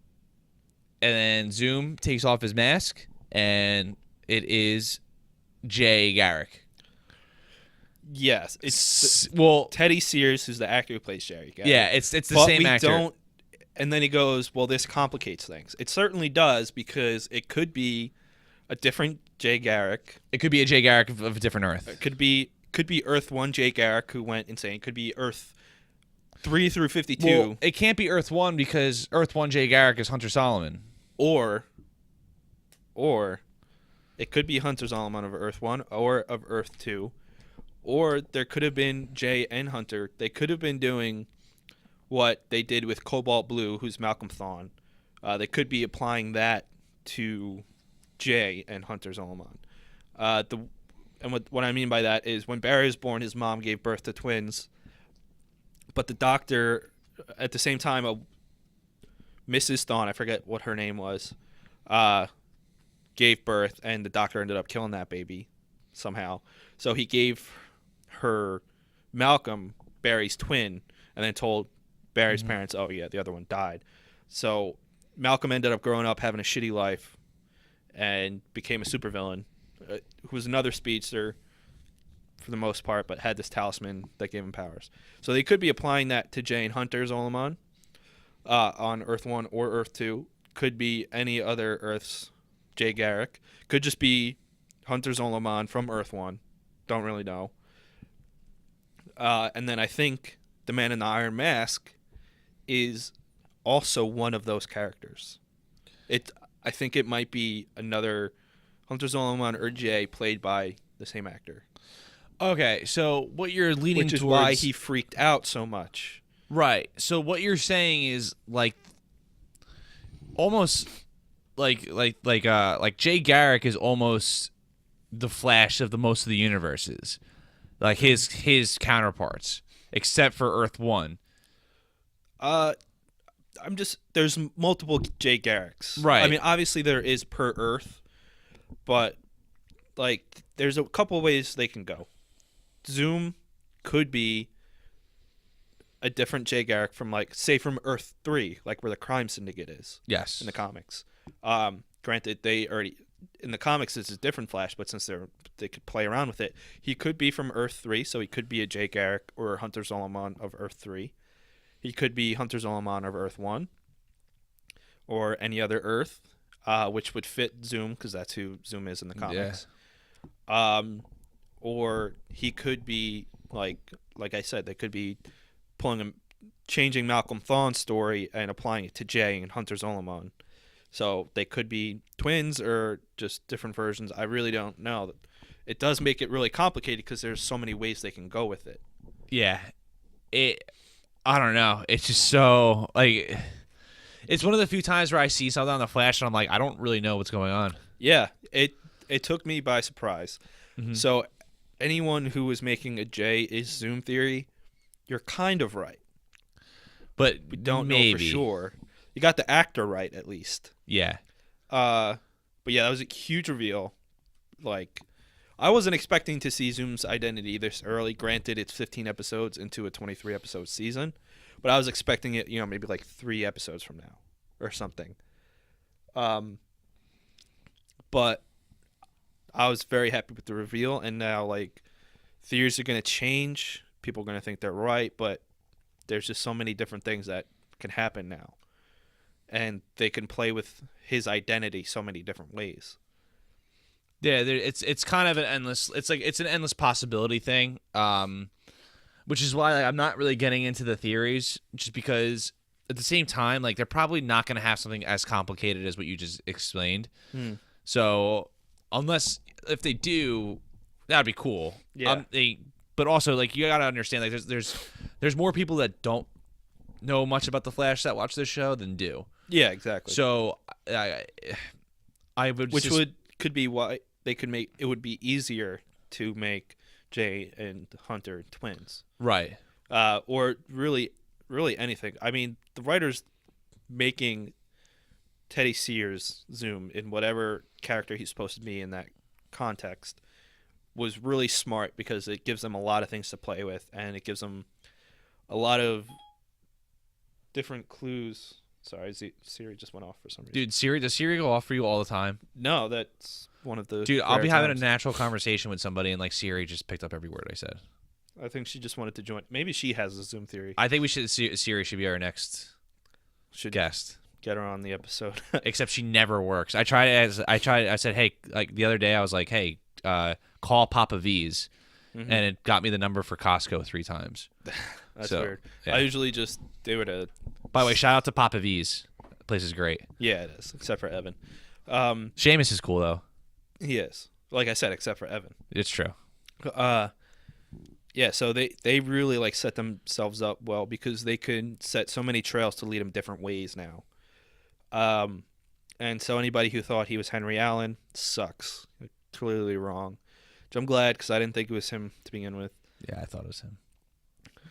then Zoom takes off his mask, and it is Jay Garrick. Yes, it's Well, Teddy Sears, who's the actor who plays Jerry. yeah, it's the but same we actor. don't. And then he goes, "Well, this complicates things." It certainly does, because it could be a different Jay Garrick. It could be a Jay Garrick of a different Earth. It could be Earth 1 Jay Garrick, who went insane. It could be Earth 3 through 52. Well, it can't be Earth 1 because Earth 1 Jay Garrick is Hunter Solomon. Or it could be Hunter Solomon of Earth 1 or of Earth 2. Or there could have been Jay and Hunter. They could have been doing what they did with Cobalt Blue, who's Malcolm Thawne. They could be applying that to Jay and Hunter Solomon. And what I mean by that is when Barry was born, his mom gave birth to twins. But the doctor, at the same time, Mrs. Thawne, I forget what her name was, gave birth, and the doctor ended up killing that baby somehow. So he gave her Malcolm, Barry's twin, and then told Barry's parents, oh, yeah, the other one died. So Malcolm ended up growing up having a shitty life and became a supervillain, who was another speedster for the most part, but had this talisman that gave him powers. So they could be applying that to Jay and Hunter Solomon on Earth 1 or Earth 2. Could be any other Earth's Jay Garrick. Could just be Hunter Solomon from Earth 1. Don't really know. And then I think the Man in the Iron Mask is also one of those characters. I think it might be another Hunter Solomon or Jay played by the same actor. Okay, so what you're leaning Which is towards, why he freaked out so much. right? So what you're saying is like almost like Jay Garrick is almost the Flash of the most of the universes, like his counterparts, except for Earth 1. There's multiple Jay Garricks. Right. I mean, obviously there is per Earth, but like there's a couple ways they can go. Zoom could be a different Jay Garrick from, like, say from Earth 3, like where the crime syndicate is. Yes. In the comics. Granted, they already in the comics it's a different Flash, but since they could play around with it, he could be from Earth 3, so he could be a Jay Garrick or Hunter Solomon of Earth 3. He could be Hunter Solomon of Earth 1 or any other Earth, which would fit Zoom because that's who Zoom is in the comics. Yeah. Or he could be like I said, they could be changing Malcolm Thawne's story and applying it to Jay and Hunter Solomon. So they could be twins or just different versions. I really don't know. It does make it really complicated because there's so many ways they can go with it. Yeah. I don't know. It's just so, like, it's one of the few times where I see something on the Flash and I'm like, I don't really know what's going on. Yeah, it took me by surprise. Mm-hmm. So anyone who was making a Jay is Zoom theory, you're kind of right. But we don't maybe. know for sure. You got the actor right, at least. Yeah. But yeah, that was a huge reveal. Like, I wasn't expecting to see Zoom's identity this early. Granted, it's 15 episodes into a 23-episode season. But I was expecting it, maybe like 3 episodes from now or something. But I was very happy with the reveal. And now, like, theories are going to change. People are going to think they're right. But there's just so many different things that can happen now. And they can play with his identity so many different ways. Yeah, it's kind of an endless. It's an endless possibility thing. Which is why I'm not really getting into the theories, just because at the same time, like, they're probably not going to have something as complicated as what you just explained. So if they do, that'd be cool. Yeah. But also, like, you got to understand, like, there's more people that don't know much about the Flash that watch this show than do. Yeah, exactly. So I would, could be why they could make it would be easier to make Jay and Hunter twins, right? Or really anything. I mean, the writers making Teddy Sears Zoom in whatever character he's supposed to be in that context was really smart because it gives them a lot of things to play with, and it gives them a lot of different clues Sorry, Siri just went off for some reason. Dude, does Siri go off for you all the time? No, that's one of the. Dude, I'll be having a times. natural conversation with somebody, and like Siri just picked up every word I said. I think she just wanted to join. Maybe she has a Zoom theory. I think Siri should be our next Should guest. get her on the episode. Except she never works. I said, hey, like the other day I was like, hey, call Papa V's, Mhm. and it got me the number for Costco 3 times. That's So, weird. yeah. I usually just do it a. By the way, shout out to Papa V's. The place is great. Yeah, it is. Except for Evan. Seamus is cool though. He is. Like I said, except for Evan. It's true. Yeah, so they really like set themselves up well because they could set so many trails to lead them different ways now. And so anybody who thought he was Henry Allen sucks. You're clearly wrong. Which I'm glad because I didn't think it was him to begin with. Yeah, I thought it was him.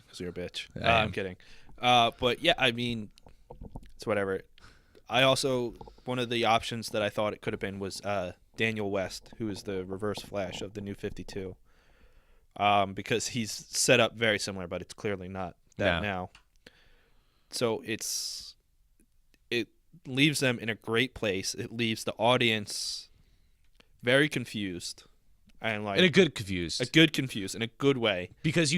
Because you're a bitch. I am. I'm kidding. But yeah, I mean, it's whatever. I also, one of the options that I thought it could have been was Daniel West, who is the Reverse Flash of the New 52. Because he's set up very similar, but it's clearly not that now. So it leaves them in a great place. It leaves the audience very confused. And like And a good confused. in a good way. Because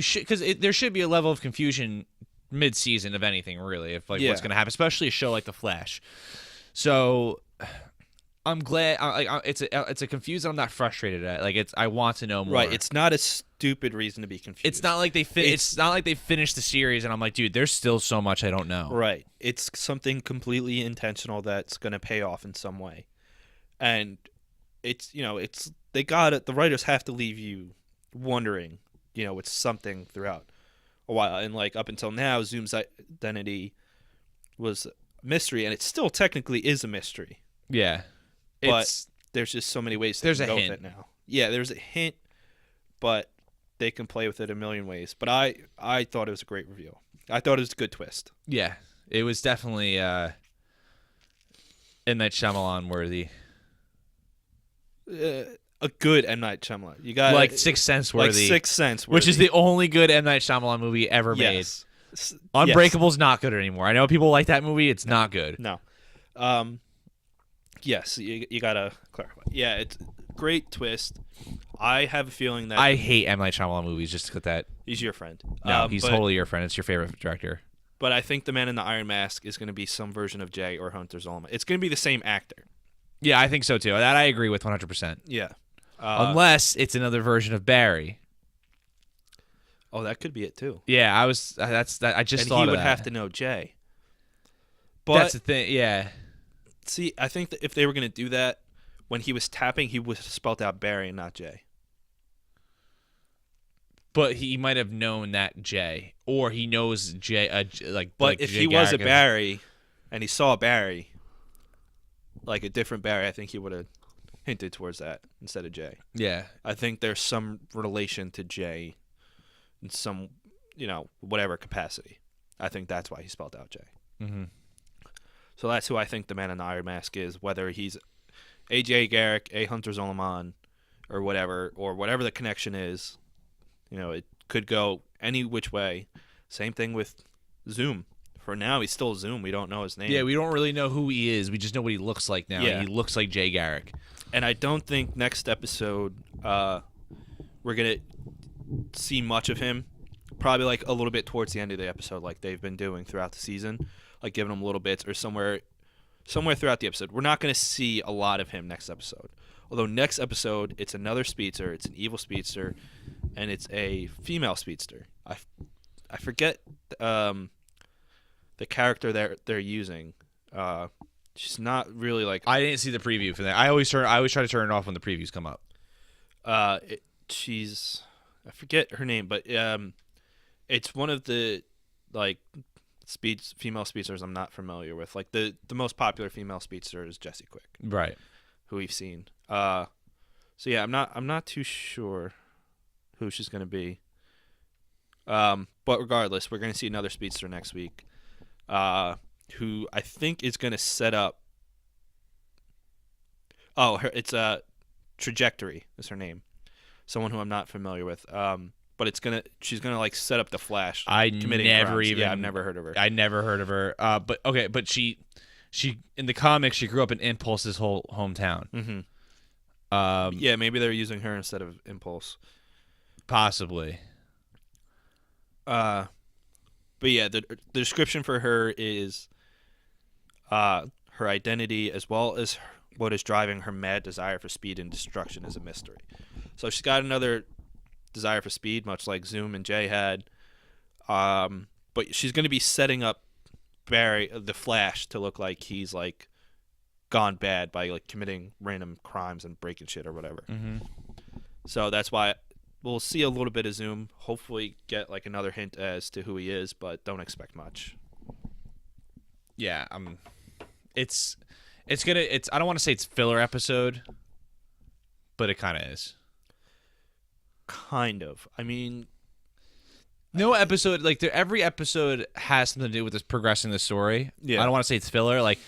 there should be a level of confusion mid-season of anything really, if like what's going to happen, especially a show like The Flash. So I'm glad it's a confused. I'm not frustrated at. Like I want to know more. Right, it's not a stupid reason to be confused. It's not like they finished the series and I'm like, dude, there's still so much I don't know. Right, it's something completely intentional that's going to pay off in some way, and it's the writers have to leave you wondering. It's something throughout a while, and like up until now, Zoom's identity was a mystery, and it still technically is a mystery. Yeah. But there's just so many ways to go with it now. Yeah, there's a hint, but they can play with it a million ways. But I thought it was a great reveal. I thought it was a good twist. Yeah. It was definitely M. Night Shyamalan worthy. A good M. Night Shyamalan. You got like Sixth Sense worthy. Like Sixth Sense worthy. Which is the only good M. Night Shyamalan movie ever made. Unbreakable's not good anymore. I know people like that movie. It's not good. No. Yes, you gotta clarify. Yeah, it's a great twist. I have a feeling that I hate M. Night Shyamalan movies just because that. he's your friend. No, he's totally your friend. It's your favorite director. But I think the Man in the Iron Mask is going to be some version of Jay or Hunter Zolomon. It's going to be the same actor. Yeah, I think so too. That I agree with 100%. Yeah. Unless it's another version of Barry. Oh, that could be it too. Yeah, I just And thought of he would that. have to know Jay. But That's the thing. Yeah. see, I think that if they were going to do that, when he was tapping, he would have spelled out Barry and not Jay. But he might have known that Jay, or he knows Jay. But if Jay he was a Garrick. Barry and he saw Barry, like a different Barry, I think he would have hinted towards that instead of Jay. Yeah. I think there's some relation to Jay in some, whatever capacity. I think that's why he spelled out Jay. Mm-hmm. So that's who I think the Man in the Iron Mask is, whether he's a Jay Garrick, a Hunter Zolomon, or whatever the connection is. It could go any which way. Same thing with Zoom. For now, he's still Zoom. We don't know his name. Yeah, we don't really know who he is. We just know what he looks like now. Yeah. He looks like Jay Garrick. And I don't think next episode we're going to see much of him. Probably like a little bit towards the end of the episode like they've been doing throughout the season. Like giving him little bits or somewhere throughout the episode. We're not going to see a lot of him next episode. Although next episode, it's another speedster. It's an evil speedster. And it's a female speedster. I forget the character they're using. She's not really like. I didn't see the preview for that. I always try to turn it off when the previews come up. She's I forget her name, but it's one of the like female speedsters I'm not familiar with. Like the most popular female speedster is Jessie Quick, Right. who we've seen. So yeah, I'm not too sure who she's going to be. But regardless, we're going to see another speedster next week, who I think is going to set up. Oh, it's Trajectory is her name. Someone who I'm not familiar with. but she's gonna like set up the Flash. I committing never crimes. even. Yeah, I've never heard of her. I never heard of her. But okay, but she in the comics she grew up in Impulse's whole hometown. Mm-hmm. Yeah, maybe they're using her instead of Impulse. Possibly. But yeah, the description for her is her identity as well as what is driving her mad desire for speed and destruction is a mystery. So she's got another desire for speed, much like Zoom and Jay had. But she's going to be setting up Barry, the Flash, to look like he's like gone bad by like committing random crimes and breaking shit or whatever. Mm-hmm. So that's why we'll see a little bit of Zoom. Hopefully, get like another hint as to who he is, but don't expect much. Yeah, it's gonna. I don't want to say it's filler episode, but it kind of is. Kind of. I mean, no episode like every episode has something to do with this progressing the story. Yeah. I don't want to say it's filler. Like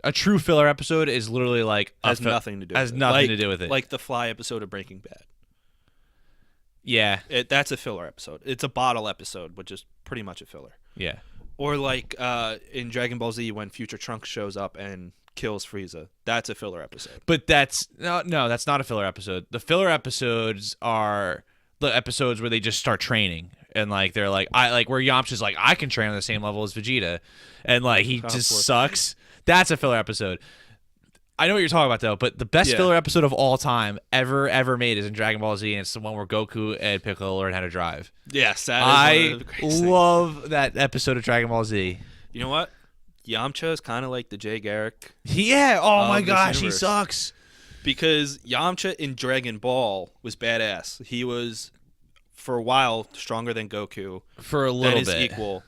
a true filler episode is literally like has nothing to do. Has with nothing it. to do with it. Like the Fly episode of Breaking Bad. Yeah, That's a filler episode. It's a bottle episode, which is pretty much a filler. yeah. Or like in Dragon Ball Z when Future Trunks shows up and kills Frieza. That's a filler episode. But that's no, that's not a filler episode. The filler episodes are the episodes where they just start training and like they're like where Yamcha's like I can train on the same level as Vegeta, and like he just sucks. That's a filler episode. I know what you're talking about though, but the best filler episode of all time ever made is in Dragon Ball Z, and it's the one where Goku and Piccolo learn how to drive. Yes, that is I one of the greatest love that episode of Dragon Ball Z. You know what? Yamcha is kind of like the Jay Garrick. Yeah. Oh my this gosh, he universe. sucks. Because Yamcha in Dragon Ball was badass. He was, for a while, stronger than Goku. For a Then little his bit. equal,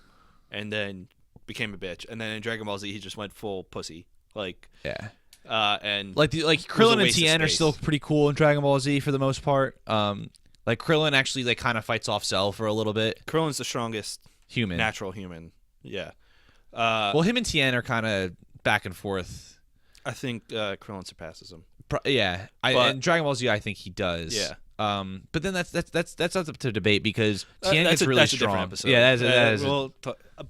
and then became a bitch. And then in Dragon Ball Z, he just went full pussy. Like, Yeah. and Like was Krillin a and waste of Tien are space. still pretty cool in Dragon Ball Z for the most part. Like Krillin actually like kind of fights off Cell for a little bit. Krillin's the strongest Human. natural human. Yeah. Well, him and Tien are kind of back and forth. I think Krillin surpasses him. Yeah. But- in Dragon Ball Z, I think he does. Yeah. But then that's up to debate because Tien That's gets really that's strong. a different episode. Yeah, that is.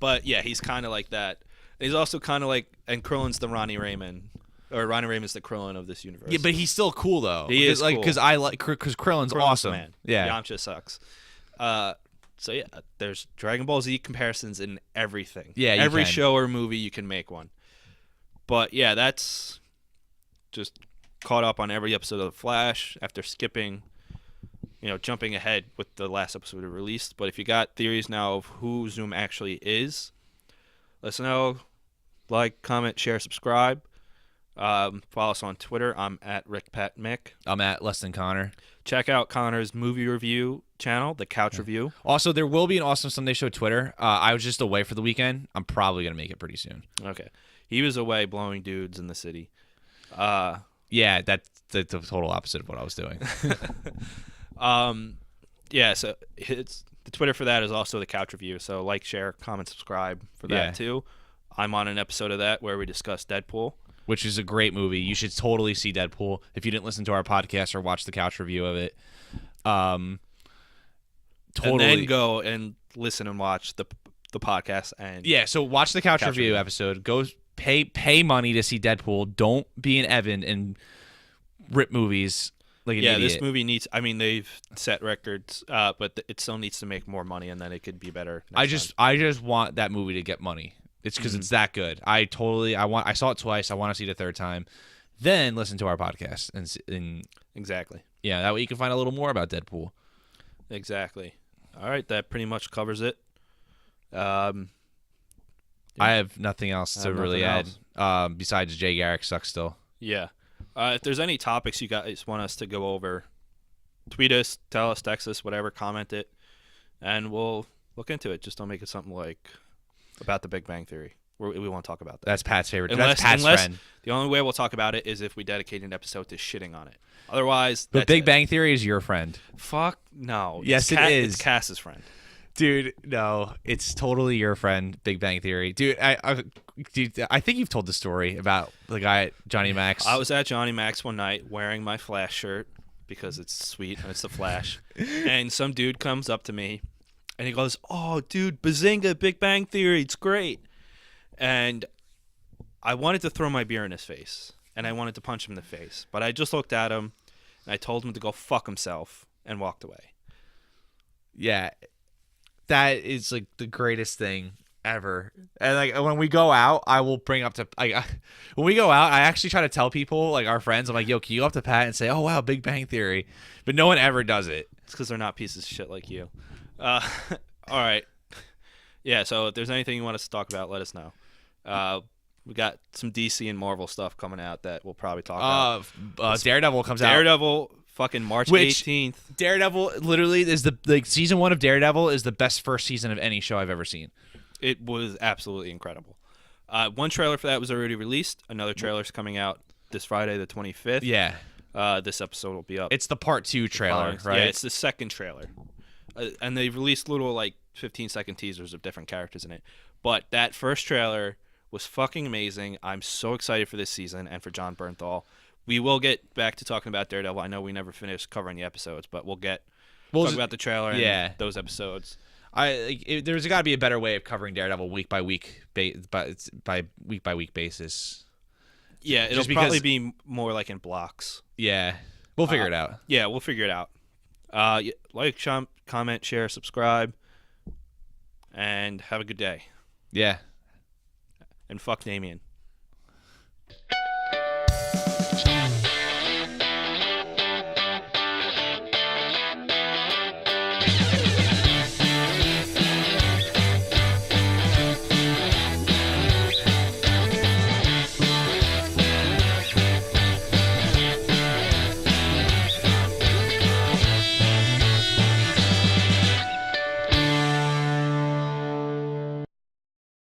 But yeah, he's kind of like that. He's also kind of like, and Krillin's the Ronnie Raymond, or Ronnie Raymond's the Krillin of this universe. Yeah, but he's still cool though. He is like cool. because Krillin's awesome. Man. Yeah. Yamcha sucks. So yeah, there's Dragon Ball Z comparisons in everything. Yeah, you every can. show or movie you can make one. But yeah, that's just caught up on every episode of The Flash after skipping, jumping ahead with the last episode released. But if you got theories now of who Zoom actually is, let us know. Like, comment, share, subscribe. Follow us on Twitter. I'm at RickPatMick. I'm at Less Than Connor. Check out Connor's movie review channel, The Couch Review. Also, there will be an Awesome Sunday Show Twitter. I was just away for the weekend. I'm probably gonna make it pretty soon. Okay. He was away blowing dudes in the city. Yeah, that's the total opposite of what I was doing. Yeah, so the Twitter for that is also The Couch Review. So like, share, comment, subscribe for that Yeah. too. I'm on an episode of that where we discuss Deadpool. Which is a great movie. You should totally see Deadpool if you didn't listen to our podcast or watch the couch review of it. Totally. And then go and listen and watch the podcast. And Yeah, so watch the couch review review. episode. Go pay money to see Deadpool. Don't be an Evan and rip movies like an idiot. this movie needs. I mean, they've set records, but it still needs to make more money, and then it could be better. I next just want that movie to get money. It's because it's that good. I saw it twice. I want to see it a third time. Then listen to our podcast and Exactly. yeah, that way you can find a little more about Deadpool. Exactly. All right, that pretty much covers it. Yeah. I have nothing else to have really nothing add. Besides Jay Garrick sucks still. Yeah. If there's any topics you guys want us to go over, tweet us, tell us, text us, whatever, comment it, and we'll look into it. Just don't make it something like about the Big Bang Theory. We won't talk about that. That's Pat's favorite. Unless, That's Pat's friend. the only way we'll talk about it is if we dedicate an episode to shitting on it. Otherwise, But that's Big it. Bang Theory is your friend. Fuck no. Yes, it is. It's Cass's friend. Dude, no, it's totally your friend, Big Bang Theory. Dude, I think you've told the story about the guy at Johnny Max. I was at Johnny Max one night wearing my Flash shirt, because it's sweet and it's the Flash. And some dude comes up to me and he goes, "Oh, dude, Bazinga, Big Bang Theory, it's great." And I wanted to throw my beer in his face and I wanted to punch him in the face, but I just looked at him and I told him to go fuck himself and walked away. Yeah, that is like the greatest thing ever. And like when we go out, I will bring up to when we go out, I actually try to tell people, like our friends, I'm like, "Yo, can you go up to Pat and say, 'Oh wow, Big Bang Theory'?" But no one ever does it. It's because they're not pieces of shit like you. All right. Yeah, so if there's anything you want us to talk about, let us know. We got some DC and Marvel stuff coming out that we'll probably talk about. Daredevil comes out. Daredevil, fucking March 18th. Daredevil literally is season 1 of Daredevil is the best first season of any show I've ever seen. It was absolutely incredible. One trailer for that was already released. Another trailer's coming out this Friday, the 25th. Yeah. This episode will be up. It's the part 2 trailer, right? Yeah, it's the second trailer. And they released little, like, 15-second teasers of different characters in it. But that first trailer was fucking amazing. I'm so excited for this season and for Jon Bernthal. We will get back to talking about Daredevil. I know we never finished covering the episodes, but we'll talk about the trailer and those episodes. There's got to be a better way of covering Daredevil week by week basis. Yeah, it'll probably be more like in blocks. Yeah, we'll figure it out. Yeah, we'll figure it out. Like, comment, share, subscribe, and have a good day. Yeah. And fuck Damien.